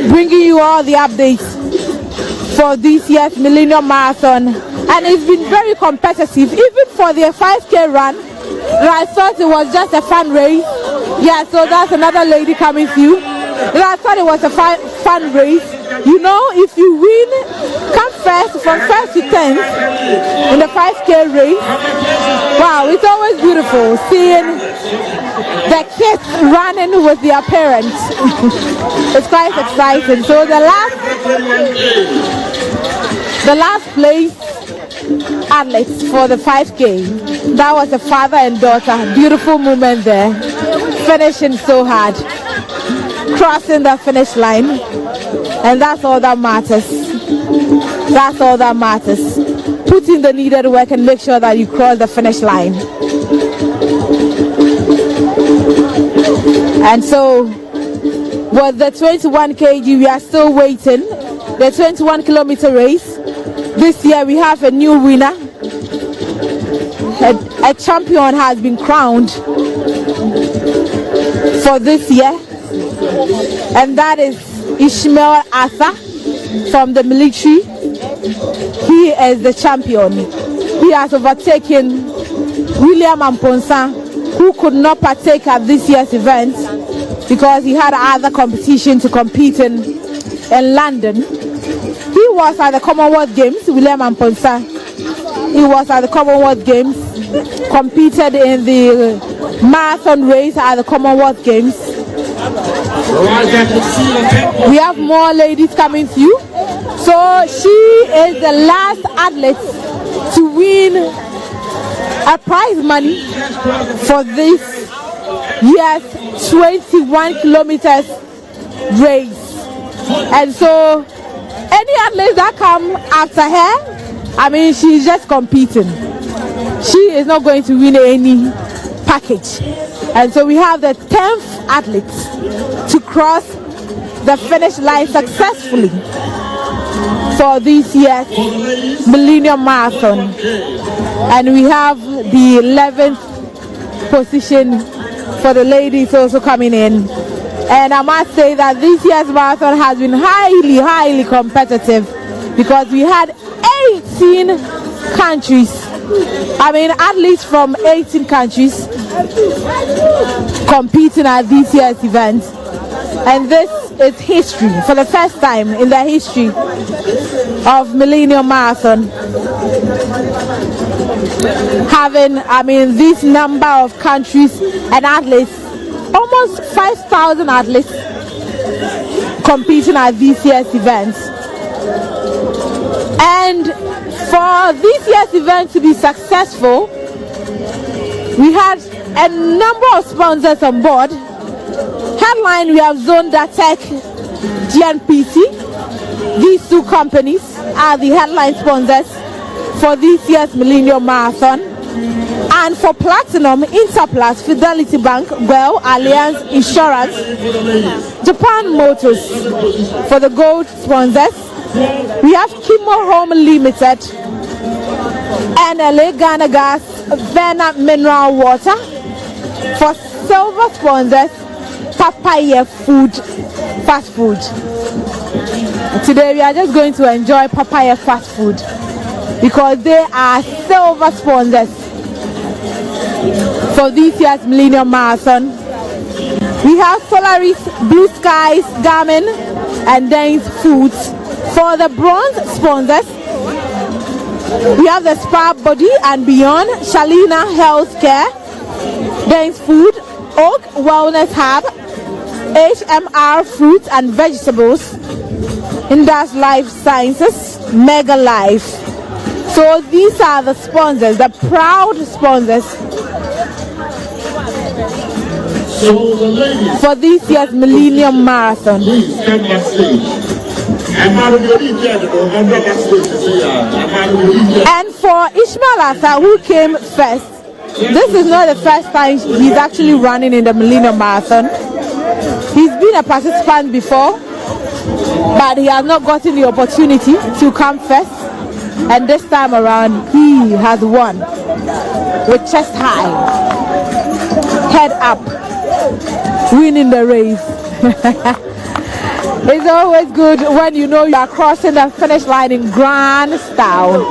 bringing you all the updates for this year's Millennium Marathon. And it's been very competitive, even for the 5K run. I thought it was just a fun race. Yeah, so that's another lady coming through. I thought it was a fun race. You know, if you win, come first from 1st to 10th in the 5K race. Wow, it's always beautiful seeing the kids running with their parents. It's quite exciting. So the last place athletes for the 5K, that was a father and daughter. Beautiful moment there, finishing so hard, crossing the finish line, and that's all that matters. That's all that matters. Put in the needed work and make sure that you cross the finish line. And so with the 21 kg, we are still waiting. The 21 kilometer race. This year we have a new winner. A champion has been crowned for this year, and that is Ishmael Arthur from the military. He is the champion. He has overtaken William Amponsa, who could not partake at this year's event because he had other competition to compete in London. He was at the Commonwealth Games, William Amponsa. He was at the Commonwealth Games, competed in the marathon race at the Commonwealth Games. We have more ladies coming through. So she is the last athlete to win a prize money for this year's 21 kilometers race. And so any athlete that come after her, I mean, she's just competing. She is not going to win any package. And so we have the 10th athlete to cross the finish line successfully for this year's Millennium Marathon. And we have the 11th position for the ladies also coming in. And I must say that this year's marathon has been highly competitive because we had 18 countries. I mean, athletes from 18 countries competing at this year's event. And this is history, for the first time in the history of Millennium Marathon. Having, I mean, this number of countries and athletes, almost 5,000 athletes competing at this year's event. And for this year's event to be successful, we had a number of sponsors on board. Headline, we have Zonda Tech, GNPC. These two companies are the headline sponsors for this year's Millennium Marathon. And for Platinum, Interplus, Fidelity Bank, Well, Alliance Insurance, Japan Motors. For the gold sponsors, we have Kimo Home Limited, NLA Ghana Gas, Vena Mineral Water. For silver sponsors, Papaya Food, Fast Food. Today we are just going to enjoy Papaya Fast Food because they are silver sponsors for this year's Millennium Marathon. We have Solaris, Blue Skies, Garmin, and Danes Foods. For the bronze sponsors, we have the Spa Body and Beyond, Shalina Healthcare, Danes Food, Oak Wellness Hub, HMR Fruits and Vegetables, Indus Life Sciences, Mega Life. So these are the sponsors, the proud sponsors for this year's Millennium Marathon. Please come backstage. And for Ishmael Asa, who came first, this is not the first time he's actually running in the Millennium Marathon. He's been a participant before, but he has not gotten the opportunity to come first. And this time around, he has won with chest high, head up, winning the race. It's always good when you know you are crossing the finish line in grand style.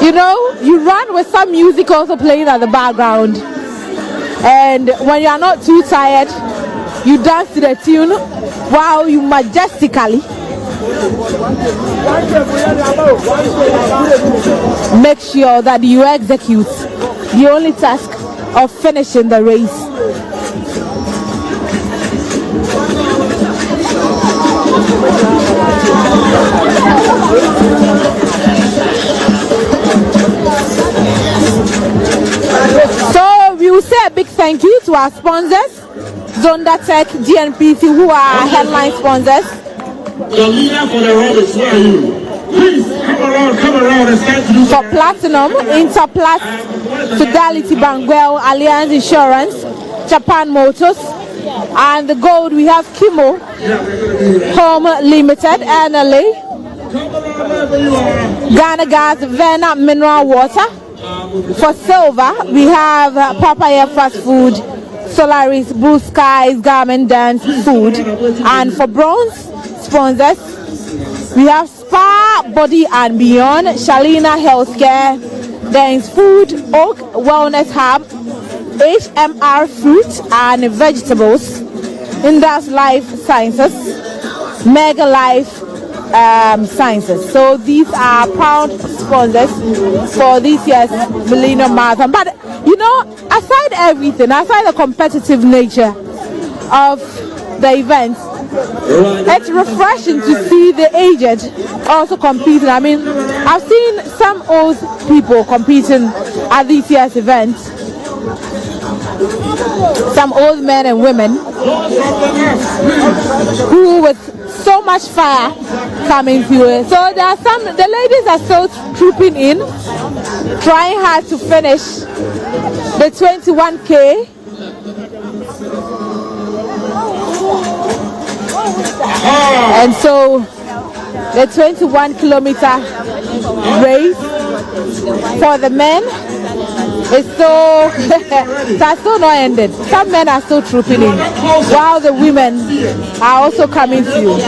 You know, you run with some music also playing at the background. And when you are not too tired, you dance to the tune while you majestically make sure that you execute the only task of finishing the race. So we will say a big thank you to our sponsors, Zonda Tech, GNPC, who are our headline sponsors. The leader for the road is where you. Please come around and stand to do For Platinum, Interplast, Fidelity Bankwell, Alliance Insurance, Japan Motors, and the gold we have Kimo Home Limited, NLA, Ghana Gas, Vena Mineral Water. For silver, we have Papaya Fast Food, Solaris, Blue Skies, Garmin Dance Food. And for bronze sponsors, we have Spa Body and Beyond, Shalina Healthcare, Dance Food, Oak Wellness Hub, HMR Fruits and Vegetables, Indus Life Sciences, Mega Life Sciences. So these are proud sponsors for this year's Millennium Marathon. But you know, aside everything, aside the competitive nature of the event, it's refreshing to see the aged also competing. I mean, I've seen some old people competing at this year's event, some old men and women who with so much fire coming through it. So there are some, the ladies are still trooping in, trying hard to finish the 21K. And so the 21-kilometer race for the men is so that's still not ended. Some men are still trooping in, while the women are also coming through.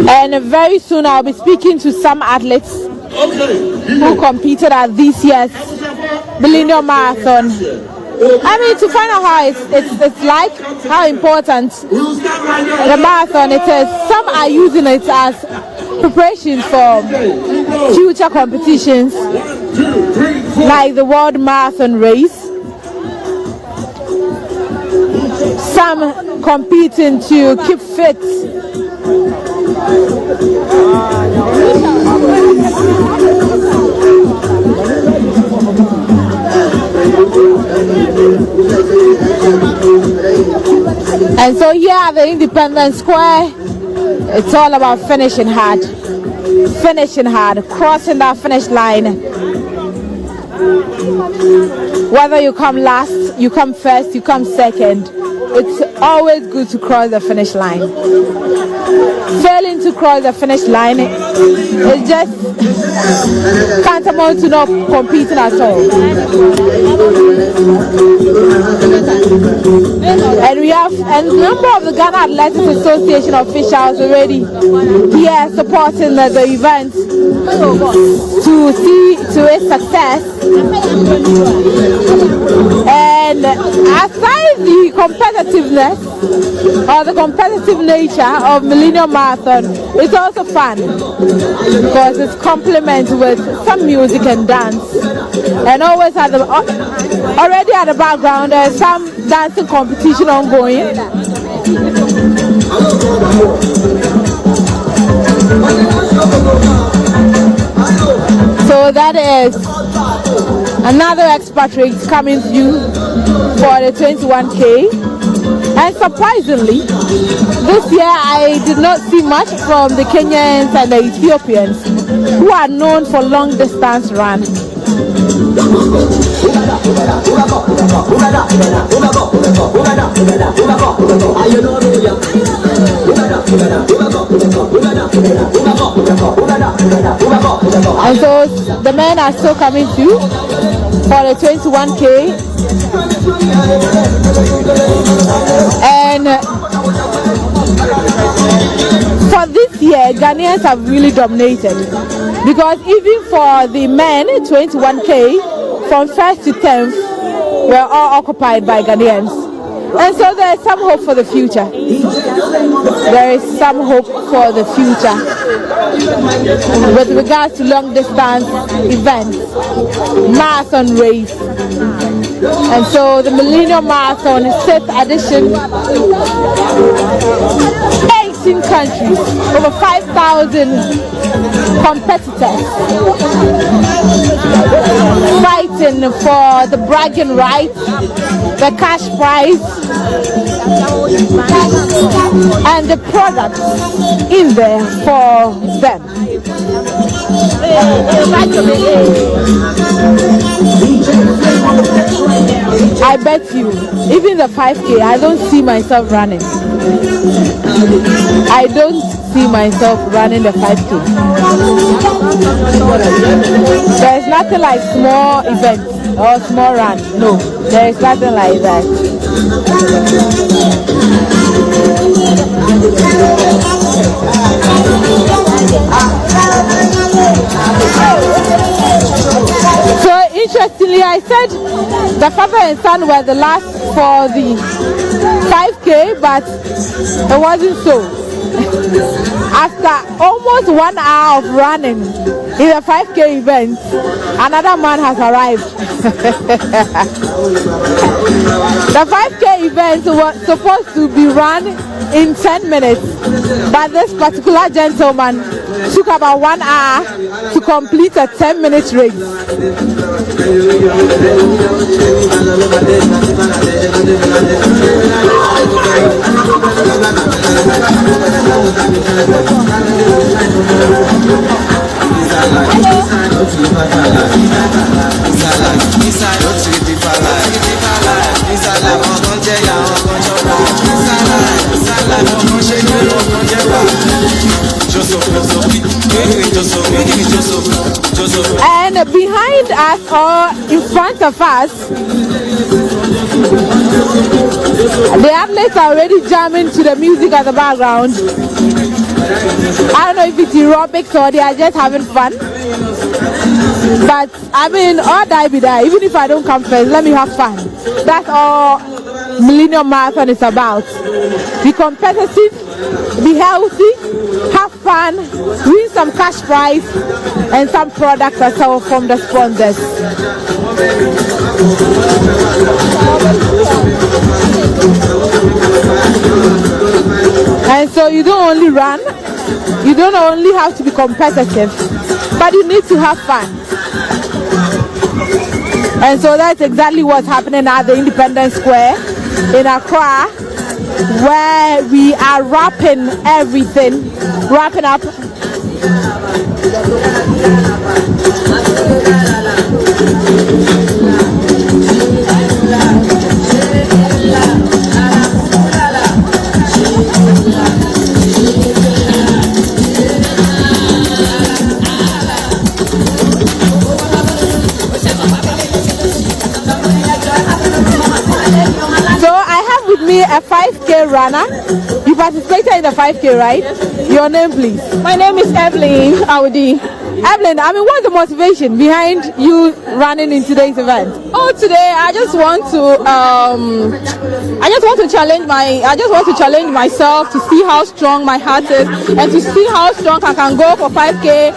And very soon I'll be speaking to some athletes who competed at this year's Millennium Marathon. I mean, to find out how it's like, how important the marathon it is. Some are using it as preparation for future competitions like the World Marathon Race. Some competing to keep fit. And so here at the Independence Square, it's all about finishing hard, crossing that finish line. Whether you come last, you come first, you come second, it's always good to cross the finish line. failing to cross the finish line is just tantamount to not competing at all. And we have a number of the Ghana Athletics Association officials already here supporting the event to see to its success. And aside the competitiveness or the competitive nature of Millennium Marathon, it's also fun because it's complemented with some music and dance. And always already at the background there's some dancing competition ongoing. So that is another expatriate coming through for the 21K. And surprisingly, this year I did not see much from the Kenyans and the Ethiopians, who are known for long distance run. And so the men are still coming through for the 21K. And for this year, Ghanaians have really dominated, because even for the men 21K, from 1st to 10th were all occupied by Ghanaians. And so there is some hope for the future. There is some hope for the future with regards to long distance events, marathon race. And so the Millennium Marathon is 6th edition. 18 countries, over 5,000 competitors fighting for the bragging rights, the cash prize, and the products in there for them. I bet you, even the 5K, I don't see myself running. I don't see myself running the 5K. There's nothing like small events or small run. No, there is nothing like that. So interestingly, I said the father and son were the last for the 5K, but it wasn't so. After almost 1 hour of running in a 5K event, another man has arrived. The 5K event was supposed to be run in 10 minutes, but this particular gentleman took about 1 hour to complete a 10-minute race. And behind us or in front of us, the athletes are already jamming to the music at the background. I don't know if it's aerobics or they are just having fun. But I mean, all die be die. Even if I don't come first, let me have fun. That's all Millennium Marathon is about. Be competitive, be healthy, have fun, win some cash prize and some products as well from the sponsors. And so you don't only run, you don't only have to be competitive, but you need to have fun. And so that's exactly what's happening at the Independence Square in Accra, where we are wrapping up. runner. You participated in the 5K, right? Your name, please. My name is Evelyn Audi. Evelyn, I mean, what's the motivation behind you running in today's event? Oh, today I just want to challenge myself to see how strong my heart is and to see how strong I can go for 5K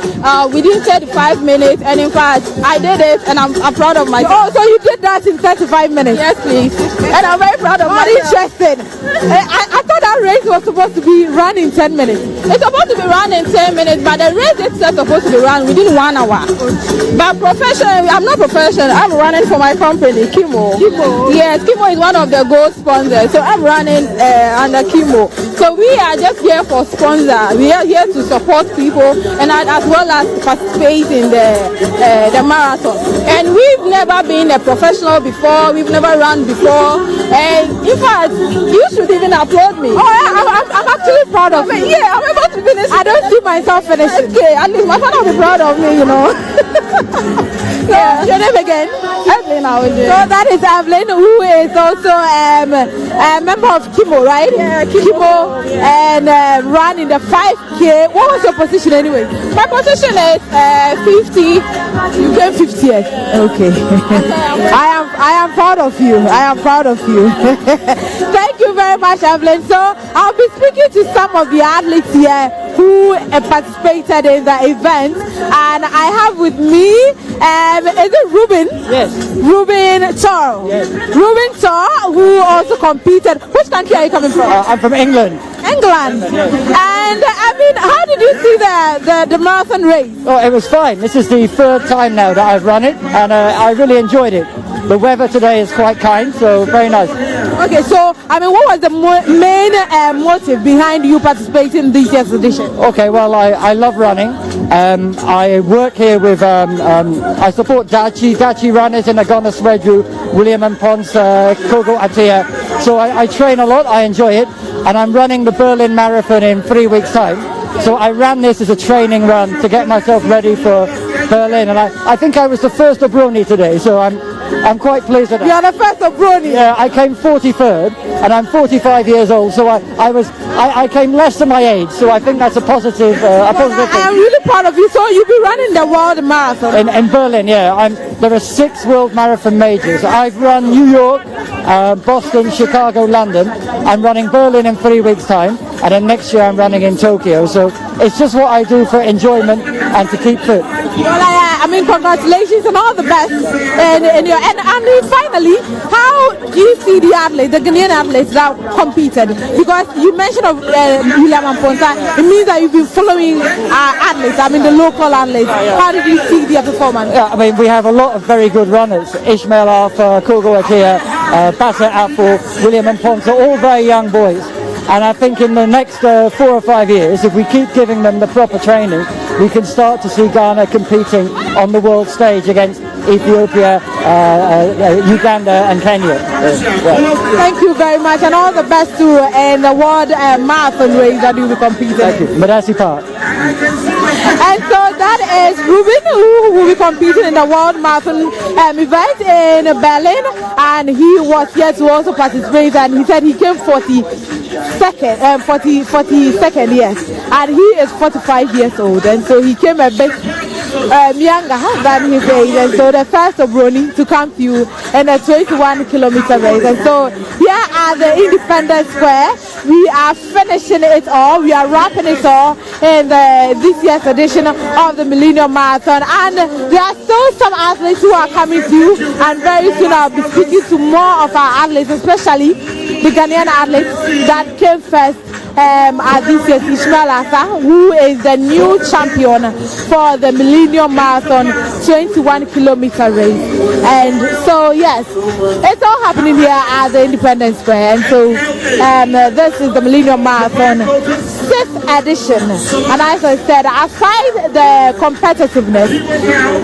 within 35 minutes. And in fact, I did it, and I'm proud of myself. Oh, so you did that in 35 minutes? Yes, please. And I'm very proud of myself. Interesting. I thought that race was supposed to be run in 10 minutes. It's supposed to be run in 10 minutes, but the race itself is supposed to be run within 1 hour. But professionally, I'm not professional. I'm running for my company, Kimo. Yes, Kimo is one of the gold sponsors. So I'm running under Kimo. So we are just here for sponsor. We are here to support people and as well as participate in the marathon. And we've never been a professional before. We've never run before. And in fact, you should even applaud me. Oh, I'm actually proud of you. Yeah, I'm about to finish. I don't see myself finishing. Okay, at least my father will be proud of me, you know. Yeah. Your name again? Evelyn Audi. So that is Evelyn, who is also a member of Kimo, right? Yeah, Kimo, and ran in the 5K. What was your position anyway? My position is 50. You came 50th. Okay. I am proud of you. I am proud of you. Thank you very much, Evelyn. So I'll be speaking to some of the athletes here who participated in the event, and I have with me, is it Ruben? Yes. Ruben Tor. Yes. Ruben Tor, who also competed. Which country are you coming from? I'm from England. England. Yes. And I mean, how did you see the marathon race? Oh, it was fine. This is the third time now that I've run it, and I really enjoyed it. The weather today is quite kind, so very nice. Okay, so I mean, what was the main motive behind you participating in this year's edition? Okay, well, I love running. I work here with, I support Dachi runners in Agona Swedru, William and Pons, Kogo Atia. So I train a lot, I enjoy it, and I'm running the Berlin Marathon in 3 weeks' time. So I ran this as a training run to get myself ready for Berlin, and I think I was the first of Bruni today, so I'm quite pleased with that. You're the first of Bruni. Yeah, I came 43rd, and I'm 45 years old, so I came less than my age, so I think that's a positive thing. I am really proud of you. So you'll be running the world marathon in Berlin. Yeah, there are 6 world marathon majors. I've run New York, Boston, Chicago, London. I'm running Berlin in 3 weeks' time, and then next year I'm running in Tokyo. So it's just what I do for enjoyment and to keep fit. Well, I mean, congratulations and all the best. And finally, how do you see the athletes, the Ghanaian athletes that competed? Because you mentioned of William and Ponta, it means that you've been following athletes, I mean the local athletes. How did you see their performance? Yeah, I mean, we have a lot of very good runners. Ishmael Arthur, Kogo Atia, Bassett Apple, William and Ponta, all very young boys. And I think in the next 4 or 5 years, if we keep giving them the proper training, we can start to see Ghana competing on the world stage against Ethiopia, Uganda and Kenya. Thank you very much, and all the best to the world marathon race that you will compete in. Thank you. Madasi Park. And so that is Ruben, who will be competing in the world marathon event in Berlin, and he was here to also participate, and he said he came 42nd, yes, and he is 45 years old, and so he came a bit younger than his age, and so the first of Bruni to come to you in a 21-kilometer race. And so here at the Independence Square, we are finishing it all, we are wrapping it all in this year's edition of the Millennium Marathon, and there are still some athletes who are coming to you, and very soon I'll be speaking to more of our athletes, especially the Ghanaian athletes that came first at this year's Ishmael Arthur, who is the new champion for the Millennium Marathon 21-kilometer race. And so yes, it's all happening here at the Independence Square, and so this is the Millennium Marathon 6th edition. And as I said, aside the competitiveness,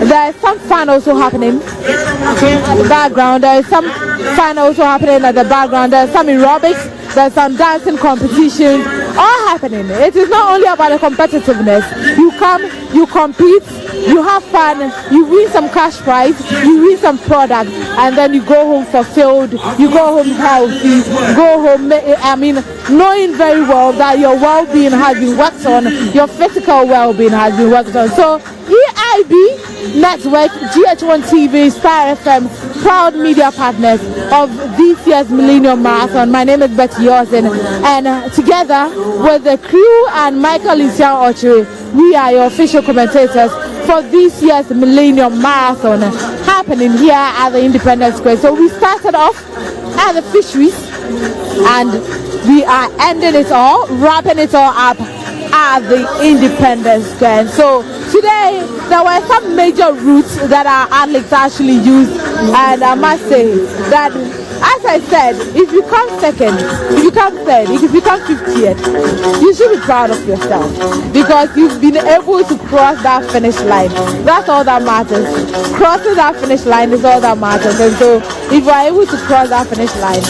there's some fun also happening at the background. There's some fun also happening at the background. There's some aerobics, there's some dancing competitions, all happening. It is not only about the competitiveness. You come, you compete, you have fun, you win some cash prize, you win some product, and then you go home fulfilled, you go home healthy, go home, knowing very well that your well-being has been worked on, your physical well-being has been worked on. So EIB Network, GH1 TV, Star FM, proud media partners of this year's Millennium Marathon. My name is Betty Yosin, and together with the crew and Michael Isian Ochiri, we are your official commentators for this year's Millennium Marathon happening here at the Independence Square. So we started off at the fisheries and we are ending it all, wrapping it all up at the Independence Square. And so today there were some major routes that our athletes actually used, and I must say that, as I said, if you come second, if you come third, if you come 50th, you should be proud of yourself because you've been able to cross that finish line. That's all that matters. Crossing that finish line is all that matters. And so if you are able to cross that finish line,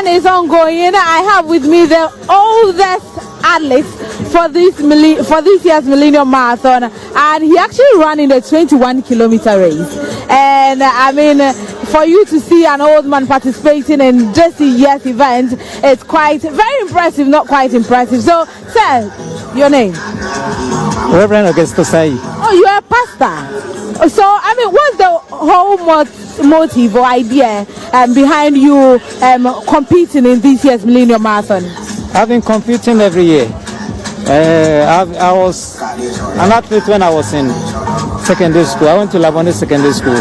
Is ongoing. I have with me the oldest athlete for this year's Millennium Marathon, and he actually ran in the 21-kilometer race. And I mean, for you to see an old man participating in this year's event, it's quite very impressive, not quite impressive. So, sir, your name? Reverend Augustus. Oh, you are a pastor. So, I mean, what's the whole motive or idea behind you competing in this year's Millennium Marathon? I've been competing every year. I was an athlete when I was in secondary school. I went to Labone Secondary School.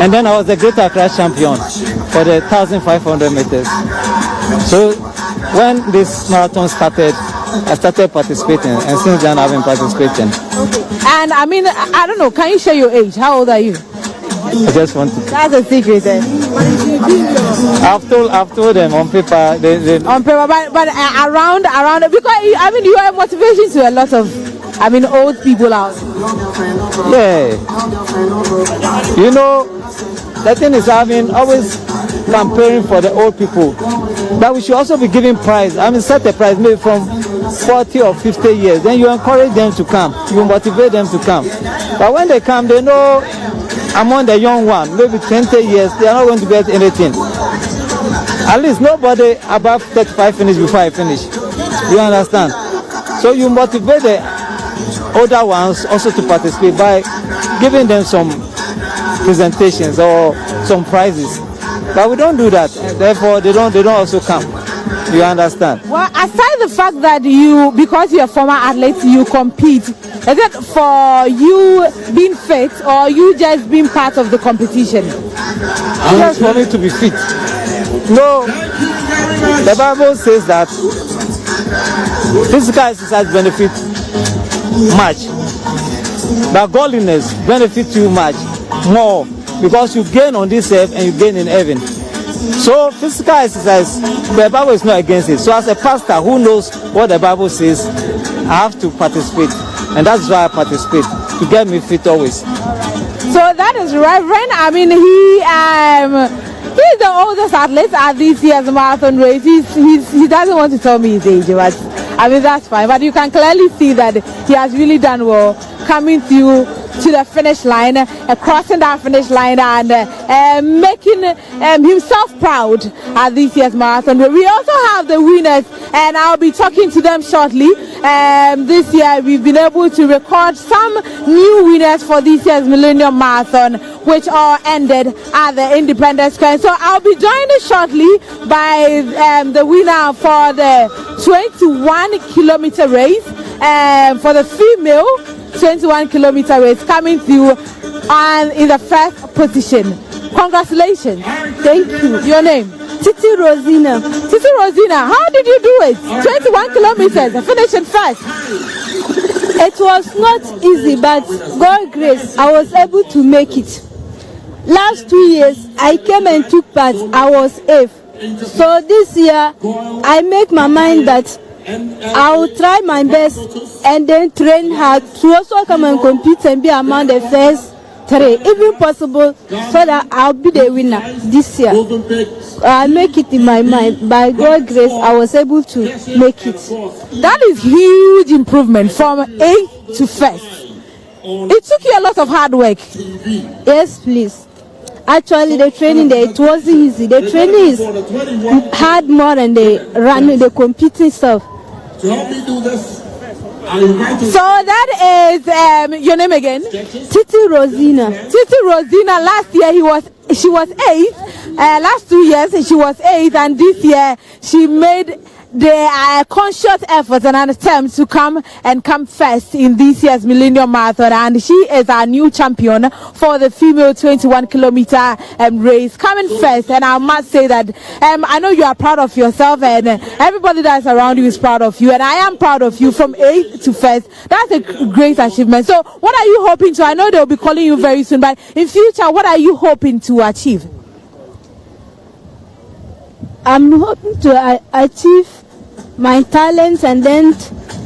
And then I was the Great Accra champion for the 1,500 meters. So when this marathon started, I started participating, and since then I've been participating. Okay. And I mean, I don't know, can you share your age? How old are you? I just want to. That's a secret, eh? I've told them on paper. On paper, but around, because I mean, you are a motivation to a lot of, I mean, old people out. Yeah. You know, the thing is, I've been always campaigning for the old people, but we should also be giving prize. I mean, set a prize maybe from 40 or 50 years. Then you encourage them to come. You motivate them to come. But when they come, they know among the young one, maybe 20 years, they are not going to get anything. At least nobody above 35 finish before I finish. You understand? So you motivate the older ones also to participate by giving them some presentations or some prizes. But we don't do that. Therefore, they don't also come. You understand? Well, aside the fact that you, because you're a former athlete, you compete, is it for you being fit or you just being part of the competition? Just for me to be fit. No, the Bible says that physical exercise benefits much, but godliness benefits you much more, because you gain on this earth and you gain in heaven. So physical exercise, the Bible is not against it. So as a pastor who knows what the Bible says, I have to participate, and that's why I participate, to get me fit always. So that is Reverend. I mean, he's the oldest athlete at this year's marathon race. He doesn't want to tell me his age, but I mean, that's fine. But you can clearly see that he has really done well coming through to the finish line, crossing that finish line, and making himself proud at this year's marathon. We also have the winners, and I'll be talking to them shortly. This year we've been able to record some new winners for this year's Millennium Marathon, which all ended at the Independence Square. So I'll be joined shortly by the winner for the 21-kilometer race, for the female 21-kilometer race, coming through and in the first position Congratulations. Thank you. Your name? Titi Rosina. Titi Rosina, how did you do it? 21 kilometers, finishing first. It was not easy, but God grace, I was able to make it. Last 2 years, I came and took part. I was 8th. So this year, I make my mind that I will try my best and then train hard to also come and compete and be among the first 3, if possible, so that I'll be the winner this year. I make it in my mind. By God's grace, I was able to make it. That is huge improvement from 8th to 1st. It took you a lot of hard work. Yes, please. Actually, the training there, it wasn't easy. The training is hard more than the running, the competing stuff. To help me do this, so that is your name again? Titi Rosina. Titi Rosina. Last year she was 8th. Last 2 years she was 8th, and this year she made the conscious effort and an attempt to come first in this year's Millennium Marathon, and she is our new champion for the female 21 kilometer race, coming first. And I must say that I know you are proud of yourself, and everybody that's around you is proud of you, and I am proud of you from 8th to 1st. That's a great achievement. So what are you hoping to? I know they'll be calling you very soon, but in future, what are you hoping to achieve? I'm hoping to achieve my talents and then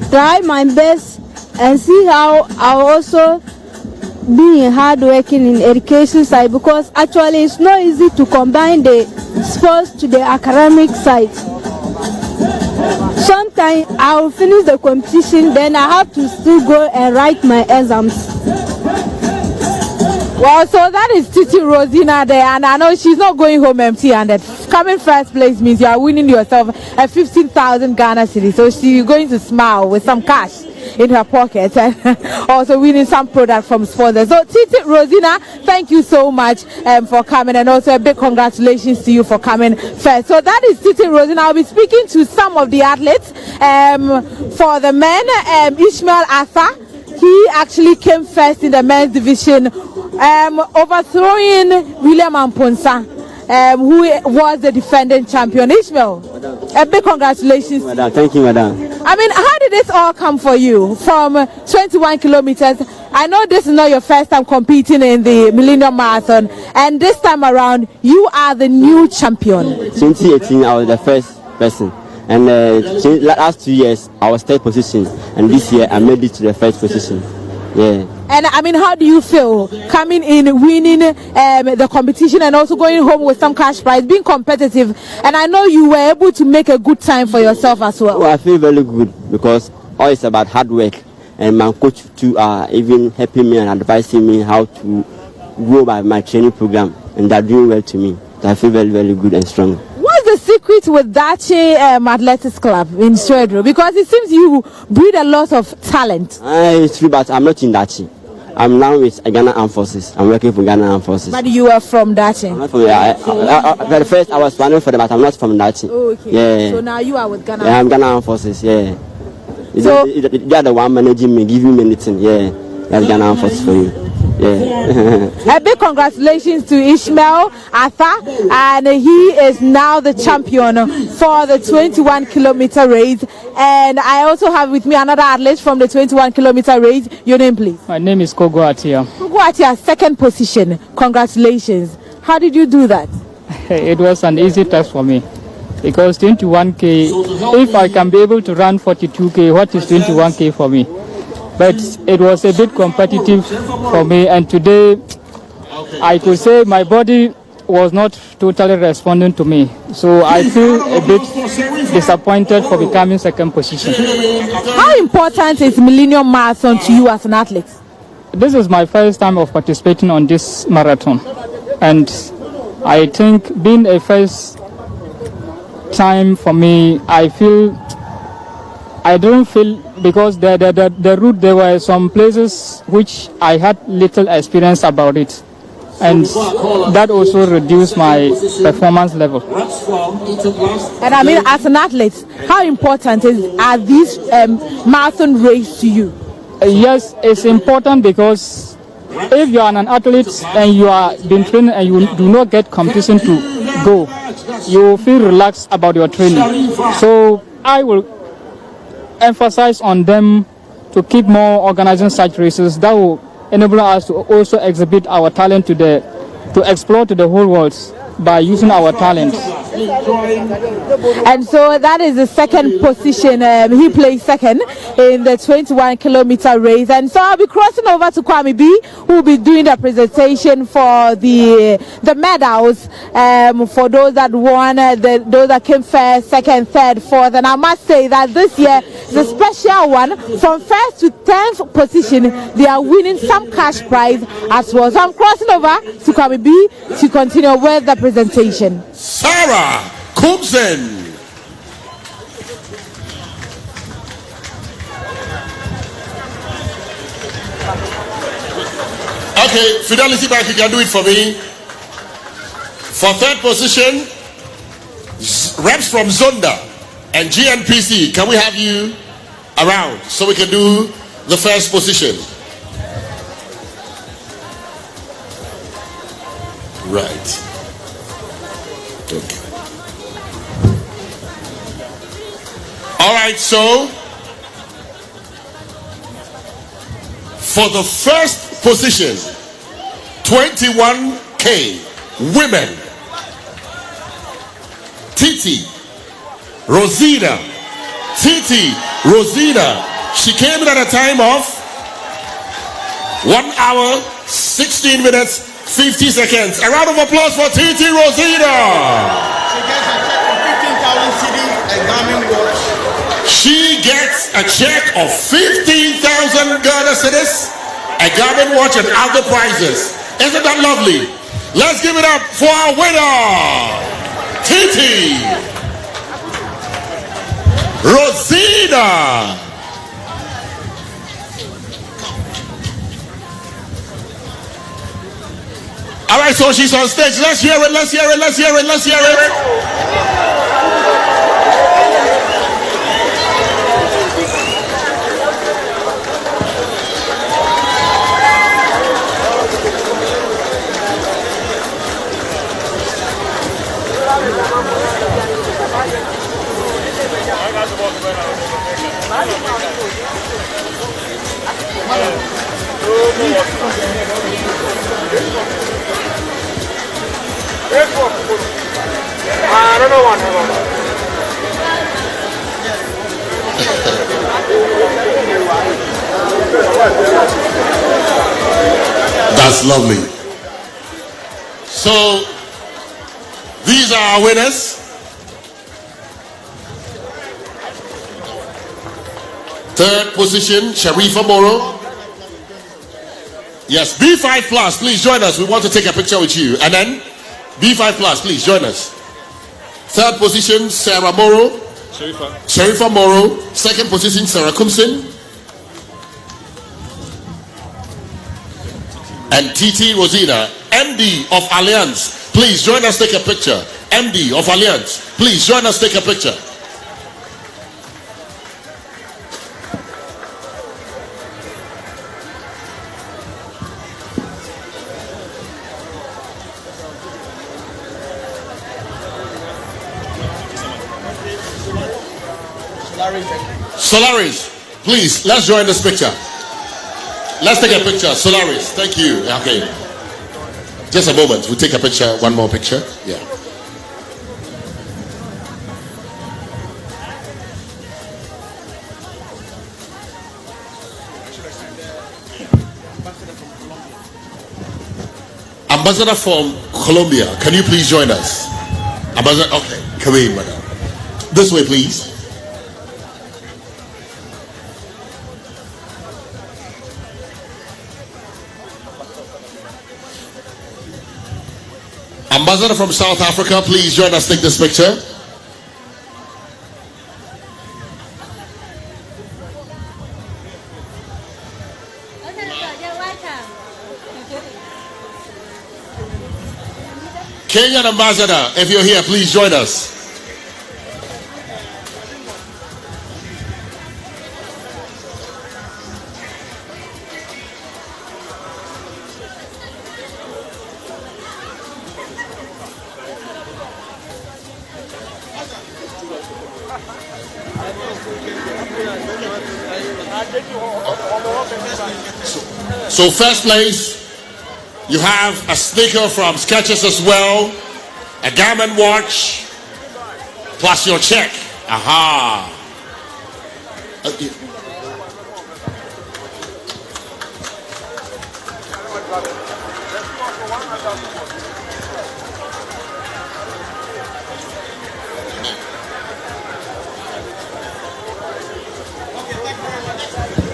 try my best and see how I'll also be hard working in education side, because actually it's not easy to combine the sports to the academic side. Sometimes I'll finish the competition, then I have to still go and write my exams. Well, so that is Titi Rosina there, and I know she's not going home empty-handed. Coming first place means you are winning yourself a 15,000 Ghana cedi. So she's going to smile with some cash in her pocket and also winning some product from sponsors. So Titi Rosina, thank you so much for coming, and also a big congratulations to you for coming first. So that is Titi Rosina. I'll be speaking to some of the athletes. For the men, Ishmael Arthur, he actually came first in the men's division, overthrowing William Amponsa, who was the defending champion. Ishmael, a big congratulations. Madam, thank you, madam. I mean, how did this all come for you from 21 kilometers? I know this is not your first time competing in the Millennium Marathon, and this time around, you are the new champion. 2018, I was the first person. And last 2 years, I was 3rd position. And this year, I made it to the 1st position. Yeah. And I mean, how do you feel coming in, winning the competition, and also going home with some cash prize, being competitive? And I know you were able to make a good time for yourself as well. Well, I feel very good, because all it's about hard work. And my coach too are even helping me and advising me how to go by my training program. And they're doing well to me. So I feel very, very good and strong. What's the secret with Dachi Athletics Club in Swedro? Because it seems you breed a lot of talent. It's true, but I'm not in Dachi. I'm now with Ghana Armed Forces. I'm working for Ghana Armed Forces. But you are from Dachi? I'm not from there. First, I was planning for them, but I'm not from Dachi. Oh, okay. Yeah. So now you are with Ghana? Yeah, I'm Ghana Armed Forces, yeah. So, they are the one managing me, giving me anything, yeah. That's Ghana Armed Forces for you. Yeah. A big congratulations to Ishmael Arthur, and he is now the champion for the 21 kilometer race. And I also have with me another athlete from the 21 kilometer race. Your name, please? My name is Kogo Atia. Kogo Atia, 2nd position. Congratulations. How did you do that? It was an easy task for me, because 21k, if I can be able to run 42k, what is 21k for me? But it was a bit competitive for me, and today I could say my body was not totally responding to me. So I feel a bit disappointed for becoming 2nd position. How important is Millennium Marathon to you as an athlete? This is my first time of participating on this marathon, and I think being a first time for me, I don't feel, because the route, there were some places which I had little experience about it, and that also reduced my performance level. And I mean, as an athlete, how important are these marathon races to you? Yes, it's important, because if you are an athlete and you are being trained and you do not get competition to go, you feel relaxed about your training. So I will emphasize on them to keep more organizing such races that will enable us to also exhibit our talent to explore to the whole world by using our talent. And so that is the second position. He placed second in the 21-kilometer race. And so I'll be crossing over to Kwame B, who will be doing the presentation for the medals for those that won, those that came first, second, third, fourth. And I must say that this year is a special one. From first to 10th position, they are winning some cash prize as well. So I'm crossing over to Kwame B to continue with the presentation. Sarah Kumsen. Okay, Fidelity Bank, you can do it for me. For third position, reps from Zonda and GNPC, can we have you around so we can do the first position? Right. Okay. All right, so for the first position, 21K women, Titi Rosina, she came in at a time of 1 hour, 16 minutes, 50 seconds. A round of applause for Titi Rosina. She gets a check of 15,000 Ghana cedis, a Garmin watch, and other prizes. Isn't that lovely? Let's give it up for our winner, Titi Rosina. All right, so she's on stage. Let's hear it, let's hear it, let's hear it, let's hear it. That's lovely. So these are our winners. Third position, Sharifa Moro. Yes, B5 Plus, please join us. We want to take a picture with you. And then B5 Plus, please join us. Third position, Sarah Moro. Sharifa Moro. Second position, Sarah Kumsin. And Titi Rosina, MD of Alliance. Please join us, take a picture. MD of Alliance. Please join us, take a picture. Solaris, please, let's join this picture. Let's take a picture. Solaris, thank you. Okay. Just a moment. We'll take a picture. One more picture. Yeah. Ambassador from Colombia, can you please join us? Ambassador, okay. Come in, madam. This way, please. Ambassador from South Africa, please join us, take this picture. Kenyan Ambassador, if you're here, please join us. So first place, you have a sneaker from Skechers as well, a Garmin watch, plus your check. Aha.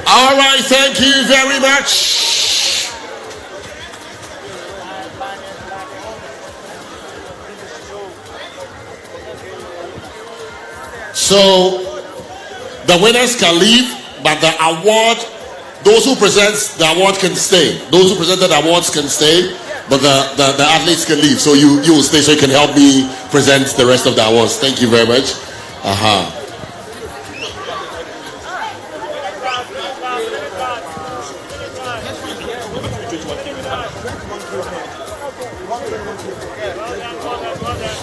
All right, thank you very much. So the winners can leave, but the award, those who present the award can stay. Those who presented the awards can stay, but the athletes can leave. So you will stay so you can help me present the rest of the awards. Thank you very much. Aha.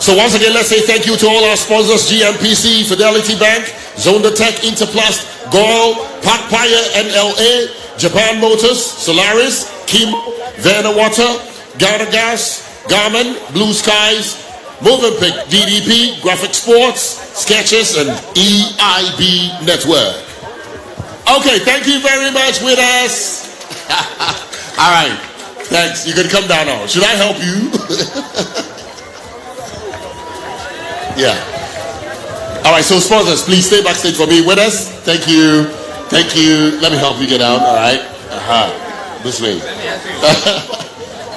So once again, let's say thank you to all our sponsors: GMPC, Fidelity Bank, Zonda Tech, Interplast, Goil, Park Paya, NLA, Japan Motors, Solaris, Kim, Verna Water, Ghana Gas, Garmin, Blue Skies, Movenpick, DDP, Graphic Sports, Skechers, and EIB Network. Okay, thank you very much with us. All right, thanks. You can come down now. Should I help you? Yeah. All right, so sponsors, please stay backstage for me with us. Thank you. Thank you. Let me help you get out. All right. This way.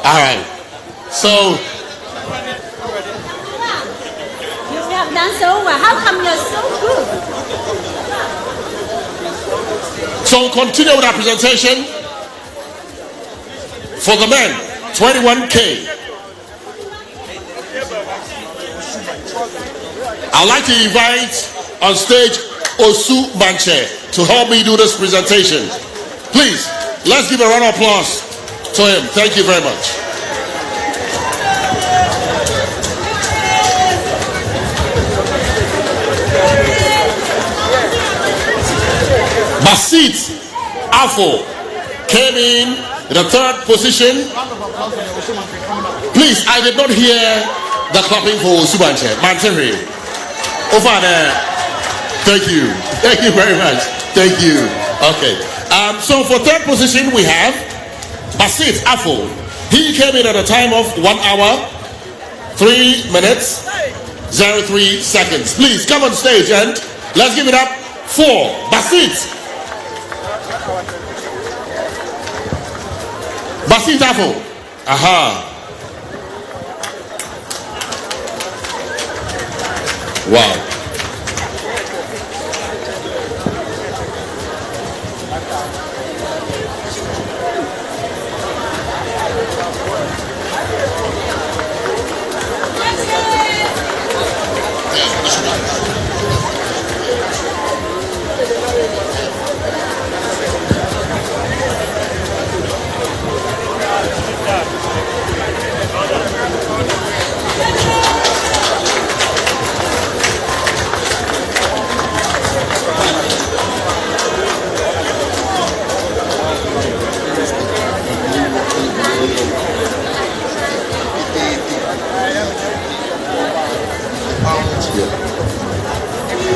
All right. So. You have done so well. How come you're so good? So continue with our presentation. For the men, 21K. I'd like to invite on stage Osu Manche to help me do this presentation. Please, let's give a round of applause to him. Thank you very much. Basit Afo came in the third position. Please, I did not hear the clapping for Osu Manche. Mantere. Over there. Thank you. Thank you very much. Thank you. Okay. So for third position we have Basit Afo. He came in at a time of 1 hour, 3 minutes, 03 seconds. Please come on stage and let's give it up for Basit. Basit Afo. Aha. Wow.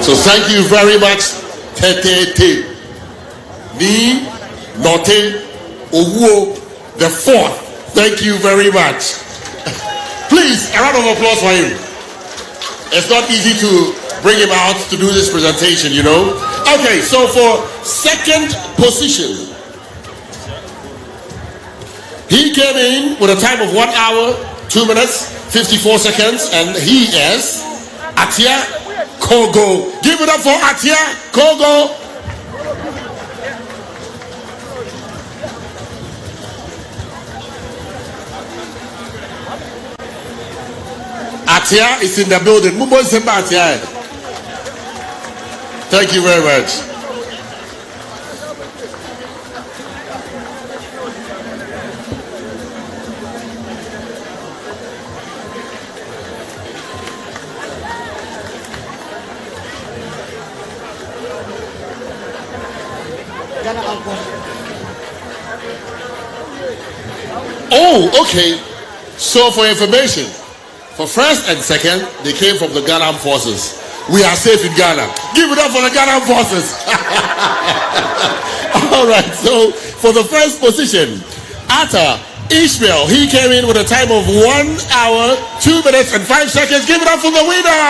So thank you very much. Tete Ni Note Owuo the fourth. Thank you very much. Please, a round of applause for him. It's not easy to bring him out to do this presentation, you know. Okay, so for second position, he came in with a time of 1 hour, 2 minutes, 54 seconds, and he is Atia Kogo. Give it up for Atia Kogo. Atia is in the building. Thank you very much. Oh, okay. So for information, for first and second, they came from the Ghana Armed Forces. We are safe in Ghana. Give it up for the Ghana Armed Forces. All right. So for the first position, Atta Ishmael, he came in with a time of 1 hour, 2 minutes, and 5 seconds. Give it up for the winner,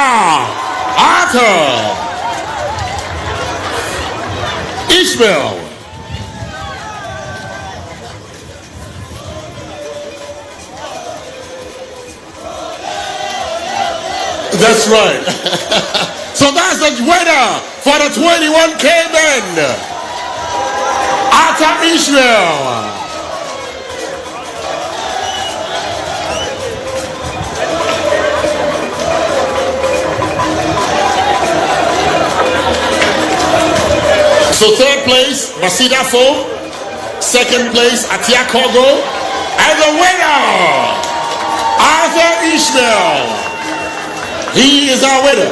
Atta Ishmael. That's right. So that's the winner for the 21K men, Atta Ishmael. So third place, Masida Fo. Second place, Atia Kogo. And the winner, Atta Ishmael. He is our winner.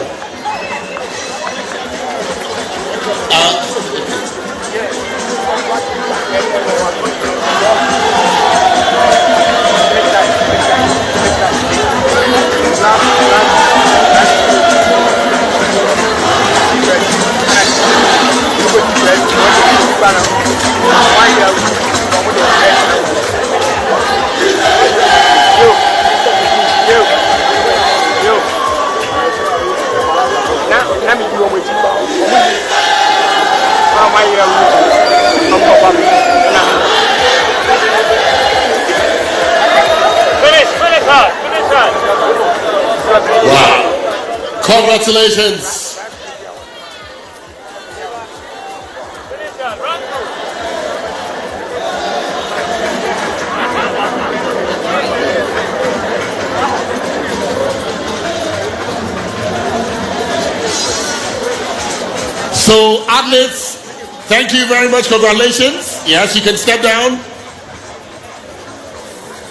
Wow. Congratulations. So, athletes, thank you very much. Congratulations. Yes, you can step down.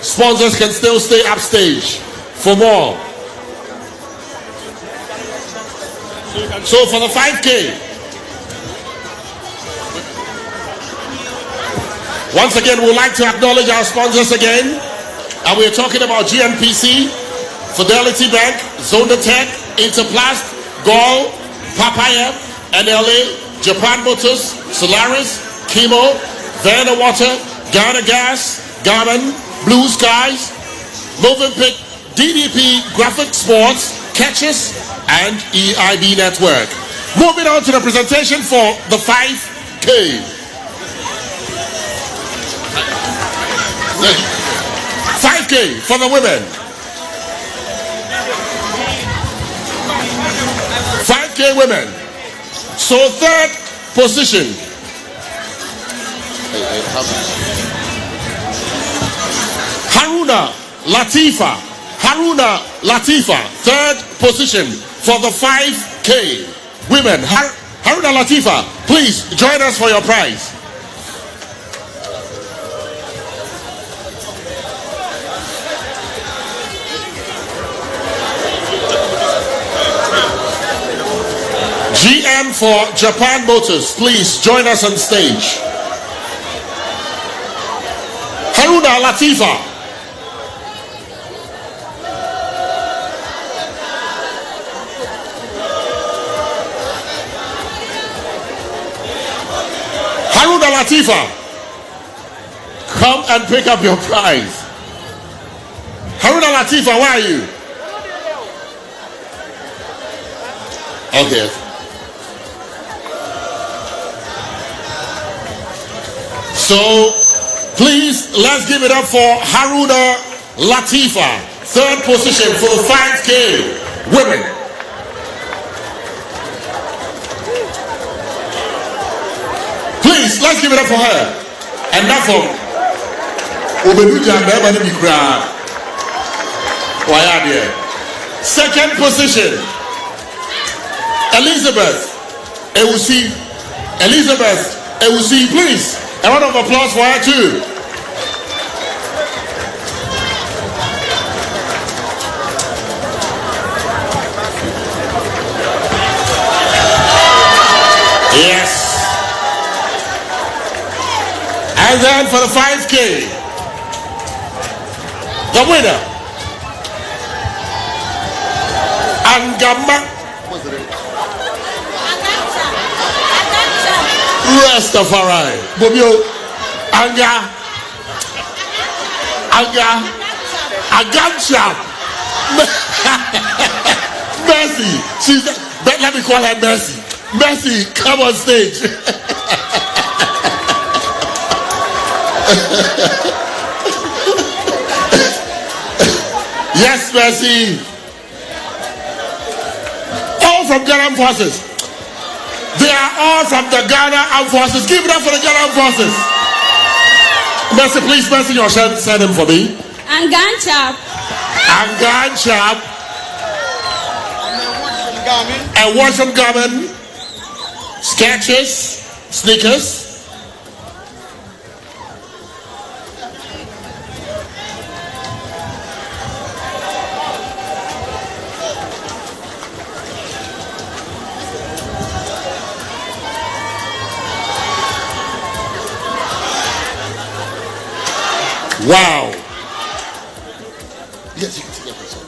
Sponsors can still stay upstage for more. So, for the 5K, once again, we would like to acknowledge our sponsors again. And we're talking about GNPC, Fidelity Bank, Zonda Tech, Interplast, Gol, Papaya, NLA, Japan Motors, Solaris, Chemo, Vanna Water, Ghana Gas, Garmin, Blue Skies, Movenpick, DDP, Graphic Sports, Catches, and EIB Network. Moving on to the presentation for the 5K. 5K for the women. 5K women. So third position. Haruna Latifa, third position for the 5K women. Haruna Latifa, please join us for your prize. GM for Japan Motors, please join us on stage. Haruna Latifa. Haruna Latifa, come and pick up your prize. Haruna Latifa, where are you? Okay. So, please, let's give it up for Haruna Latifa, third position for the 5K women. Please, let's give it up for her. And that's all. Second position, Elizabeth Ewusi, please. A round of applause for her too. Yes. And then for the 5K, the winner, Angama Rastafari. Bobio, Agancha. Mercy. Let me call her Mercy. Mercy, come on stage. Yes, Mercy. All from Ghana Armed Forces. They are all from the Ghana Armed Forces. Give it up for the Ghana Armed Forces. Mercy, please, Mercy, your send him for me. Anganchap. And washing garment, sketches, sneakers. Wow. Yes, you can see that person.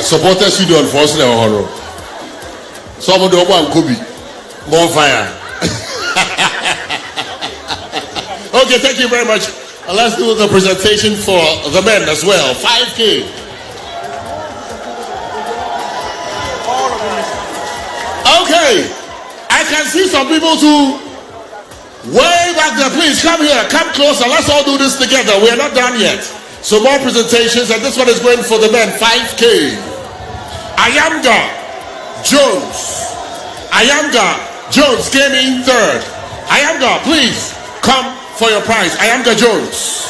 Supporters Union for us now horror. Some of the one could be more fire. Okay, thank you very much. Let's do the presentation for the men as well. 5K. Okay, I can see some people too. Way back there, please come here, come closer. Let's all do this together. We are not done yet. So more presentations, and this one is going for the men. 5K. Ayamga Jones came in third. Ayamga, please come for your prize. Ayamga Jones.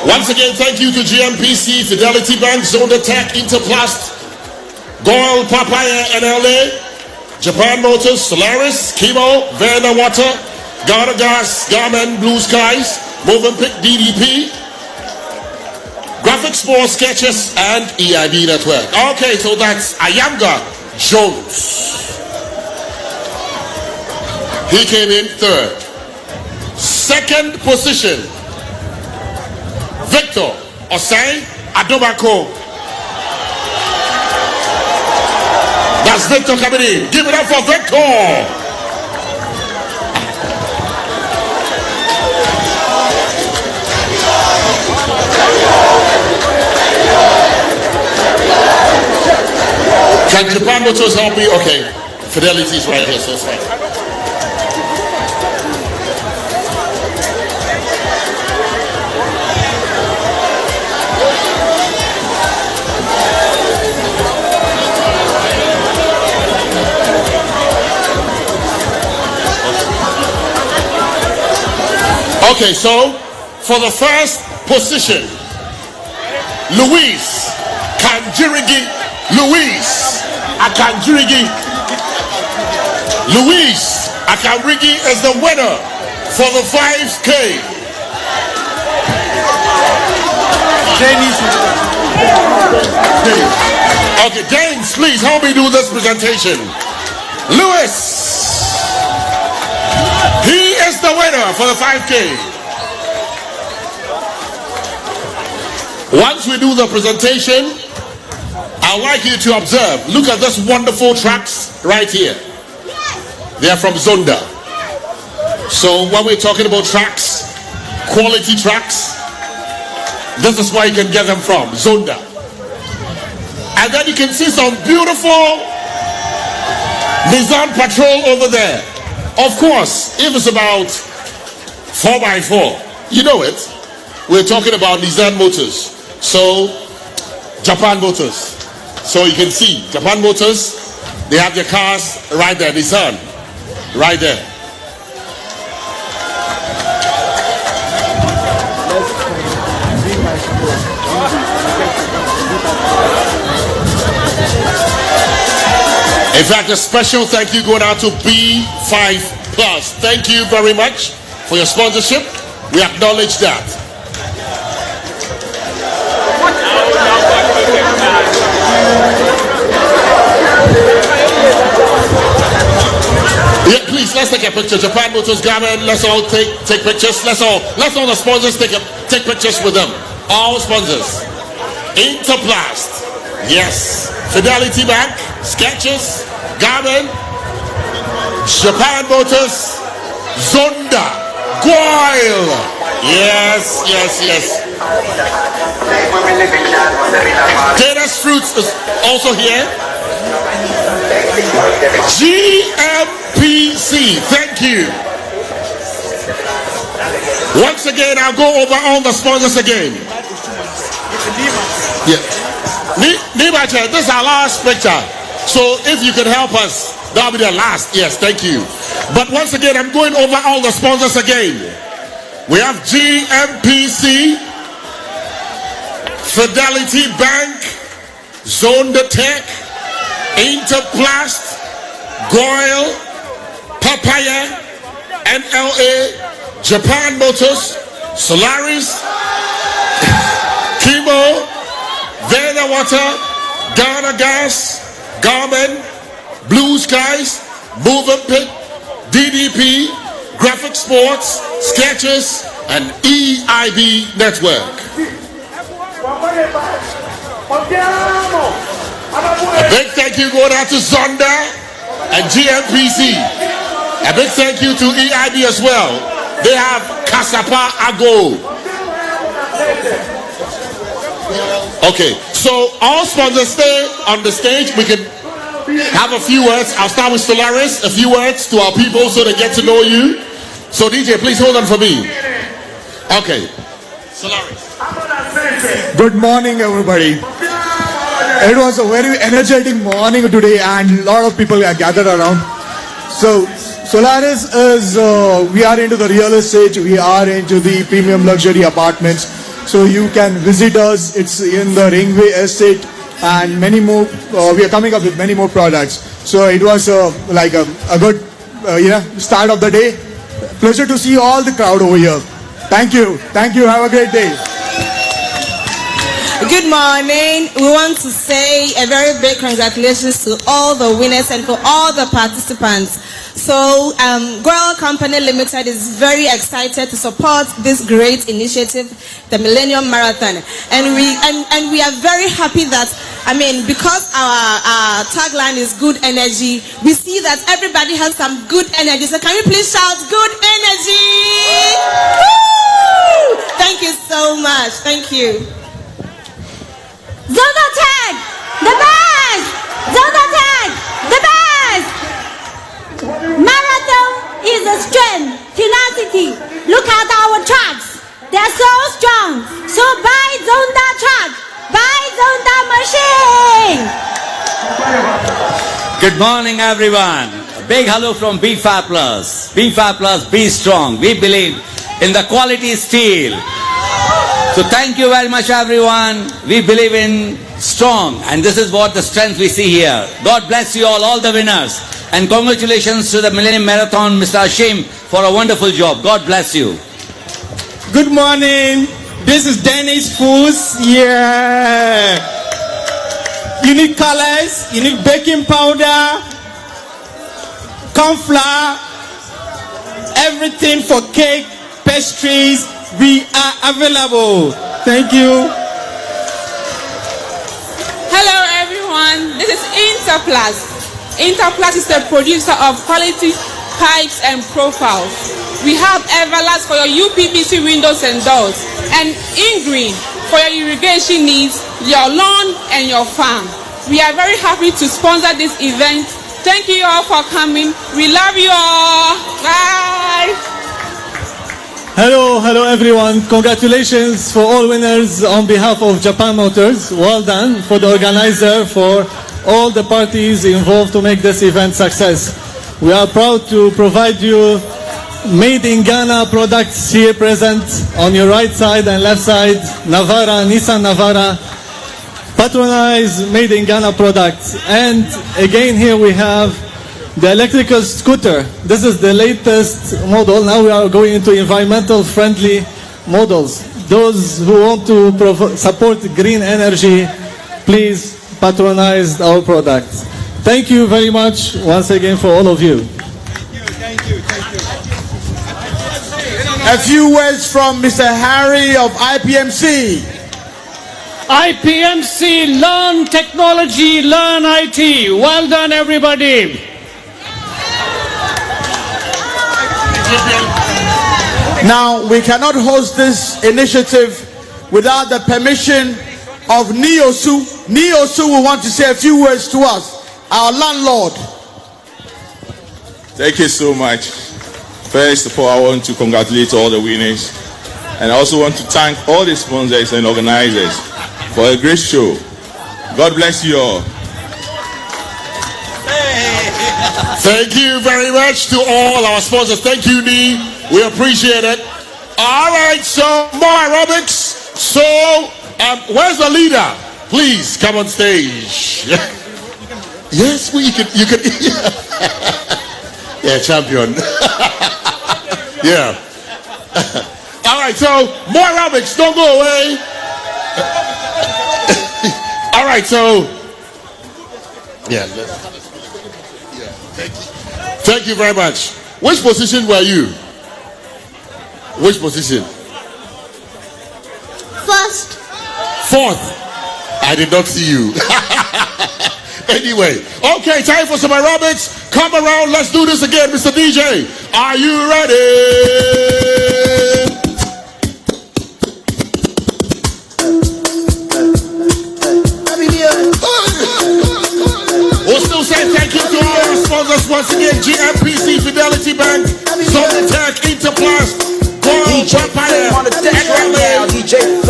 Once again, thank you to GMPC, Fidelity Bank, Zonda Tech, Interplast, Gold, Papaya, NLA, Japan Motors, Solaris, Chemo, Verna Water, Ghana Gas, Garmin, Blue Skies, Movenpick, DDP, Graphics More, Sketches, and EIB Network. Okay, so that's Ayamga Jones. He came in third. Second position, Victor Osei Adobako. That's Victor coming in. Give it up for Victor. Can Japan Motors help me? Okay. Fidelity is right here, so it's fine. Okay, so for the first position, Luis Akanjirigi is the winner for the 5K. Okay, James, please help me do this presentation. Lewis, he is the winner for the 5K. Once we do the presentation, I'd like you to observe. Look at this wonderful tracks right here. They are from Zonda. So when we're talking about tracks, quality tracks, this is where you can get them from, Zonda. And then you can see some beautiful Nissan Patrol over there. Of course, if it's about 4x4, you know it. We're talking about Nissan Motors. So, Japan Motors. So you can see, Japan Motors, they have their cars right there, Nissan, right there. In fact, a special thank you going out to B5 Plus. Thank you very much for your sponsorship. We acknowledge that. Yeah, please, let's take a picture. Japan Motors Garment, let's all take pictures. Let's all the sponsors take pictures with them. All sponsors. Interplast, yes. Fidelity Bank, Sketches, Garment, Japan Motors, Zonda, Goyle. Yes. Data's Fruits is also here. GMPC, thank you. Once again, I'll go over all the sponsors again. Yeah. Nibache, this is our last picture. So if you could help us, that'll be the last. Yes, thank you. But once again, I'm going over all the sponsors again. We have GMPC, Fidelity Bank, Zonda Tech, Interplast, Goyle, Papaya, NLA, Japan Motors, Solaris, Kimo, Veda Water, Ghana Gas, Garmin, Blue Skies, Movenpick, DDP, Graphic Sports, Sketches, and EIB Network. A big thank you going out to Zonda and GMPC. A big thank you to EIB as well. They have Kasapa Ago. Okay, so all sponsors stay on the stage. We can have a few words. I'll start with Solaris. A few words to our people so they get to know you. So DJ, please hold on for me. Okay, Solaris. Good morning, everybody. It was a very energetic morning today, and a lot of people are gathered around. So Solaris is, we are into the real estate, we are into the premium luxury apartments. So you can visit us, it's in the Ringway Estate, and many more, we are coming up with many more products. So it was like a good start of the day. Pleasure to see all the crowd over here. Thank you, have a great day. Good morning. We want to say a very big congratulations to all the winners and for all the participants. So, Goyle Company Limited is very excited to support this great initiative, the Millennium Marathon, and we are very happy that, because our tagline is good energy, we see that everybody has some good energy. So, can we please shout good energy? Woo! Thank you so much. Thank you. Zonda Tag, the best! Zonda Tag, the best! Marathon is a strength, tenacity. Look at our trucks. They're so strong. So buy Zonda truck. Buy Zonda machine. Good morning, everyone. A big hello from B5 Plus. B5 Plus, be strong. We believe in the quality steel. So thank you very much, everyone. We believe in strong, and this is what the strength we see here. God bless you all the winners. And congratulations to the Millennium Marathon, Mr. Hashim, for a wonderful job. God bless you. Good morning. This is Dennis Foos. Yeah. You need colors, you need baking powder, corn flour, everything for cake, pastries. We are available. Thank you. Hello everyone, this is Interplast. Interplast is the producer of quality pipes and profiles. We have Everlast for your UPVC windows and doors, and Ingreen for your irrigation needs, your lawn and your farm. We are very happy to sponsor this event. Thank you all for coming. We love you all. Bye. Hello everyone. Congratulations for all winners on behalf of Japan Motors. Well done for the organizer, for all the parties involved to make this event success. We are proud to provide you made in Ghana products here present on your right side and left side. Navara, Nissan Navara. patronize made in Ghana products. And again, here we have the electrical scooter. This is the latest model. Now we are going into environmental friendly models. Those who want to support green energy, please patronize our products. Thank you very much once again for all of you. Thank you. A few words from Mr. Harry of IPMC. IPMC, learn technology, learn IT. Well done, everybody. Now, we cannot host this initiative without the permission of Neosu. Neosu will want to say a few words to us, our landlord. Thank you so much. First of all, I want to congratulate all the winners, and I also want to thank all the sponsors and organizers for a great show. God bless you all. Thank you very much to all our sponsors. Thank you, Nee. We appreciate it. All right, so more aerobics. So, where's the leader? Please come on stage. Yes, you can. Yeah, champion. Yeah. All right, so more aerobics. Don't go away. All right, so yeah. Thank you very much. Which position were you? Which position? First. Fourth. I did not see you. Anyway, okay, time for some aerobics. Come around, let's do this again, Mr. DJ. Are you ready? We'll still say thank you to all our sponsors once again. GMPC, Fidelity Bank, Zonitech, Interplast, Gold, Empire, NLA,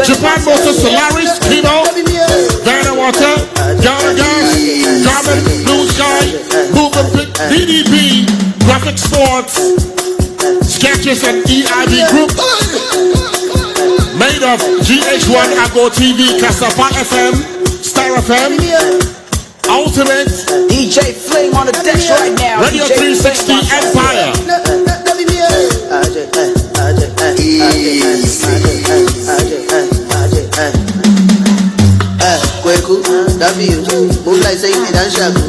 Japan Motors, Solaris, Kimo, Ghana Water, Ghana Gas, Garmin, Blue Sky, Movement, DDP, Graphic Sports, Sketches, and EIB Group. Made of GH1, Agro TV, Kasapa FM, Star FM, Ultimate, DJ Flame on the decks right now. Radio 360 Empire. Kweku, W, move like say you dance shaku.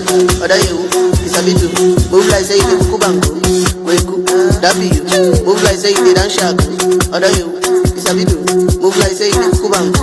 Oda you, Isabitu, move like say you kubangu. Kweku, W, move like say you dance shaku. Oda you, Isabitu, move like say you kubangu.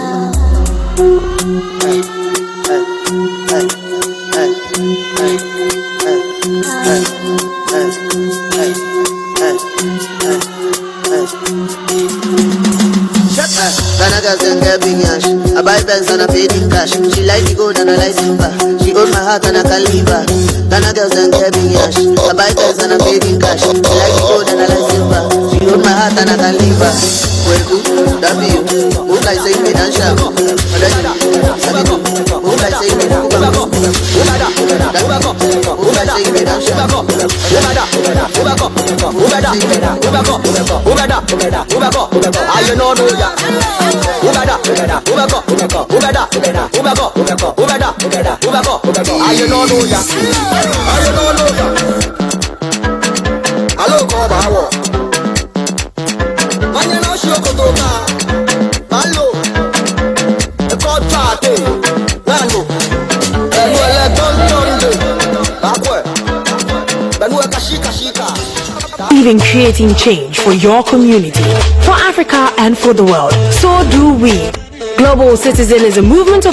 Ghana girls and girl big yash. I buy pens and I pay in cash. She like the gold and I like silver. She hold my heart and I can leave her. Ghana girls and girl big yash. I buy pens and I pay in cash. She like the gold and I like silver. She hold my heart and I can leave her. Kweku, W, move like say you dance sharp. Sabitu, move like say you dance sharp. Move like say you dance sharp. I you know ya. Hello, Kobawo. Manyano Shokotoka. Hello. The God party. Nano. Even creating change for your community, for Africa and for the world. So do we. Global Citizen is a movement of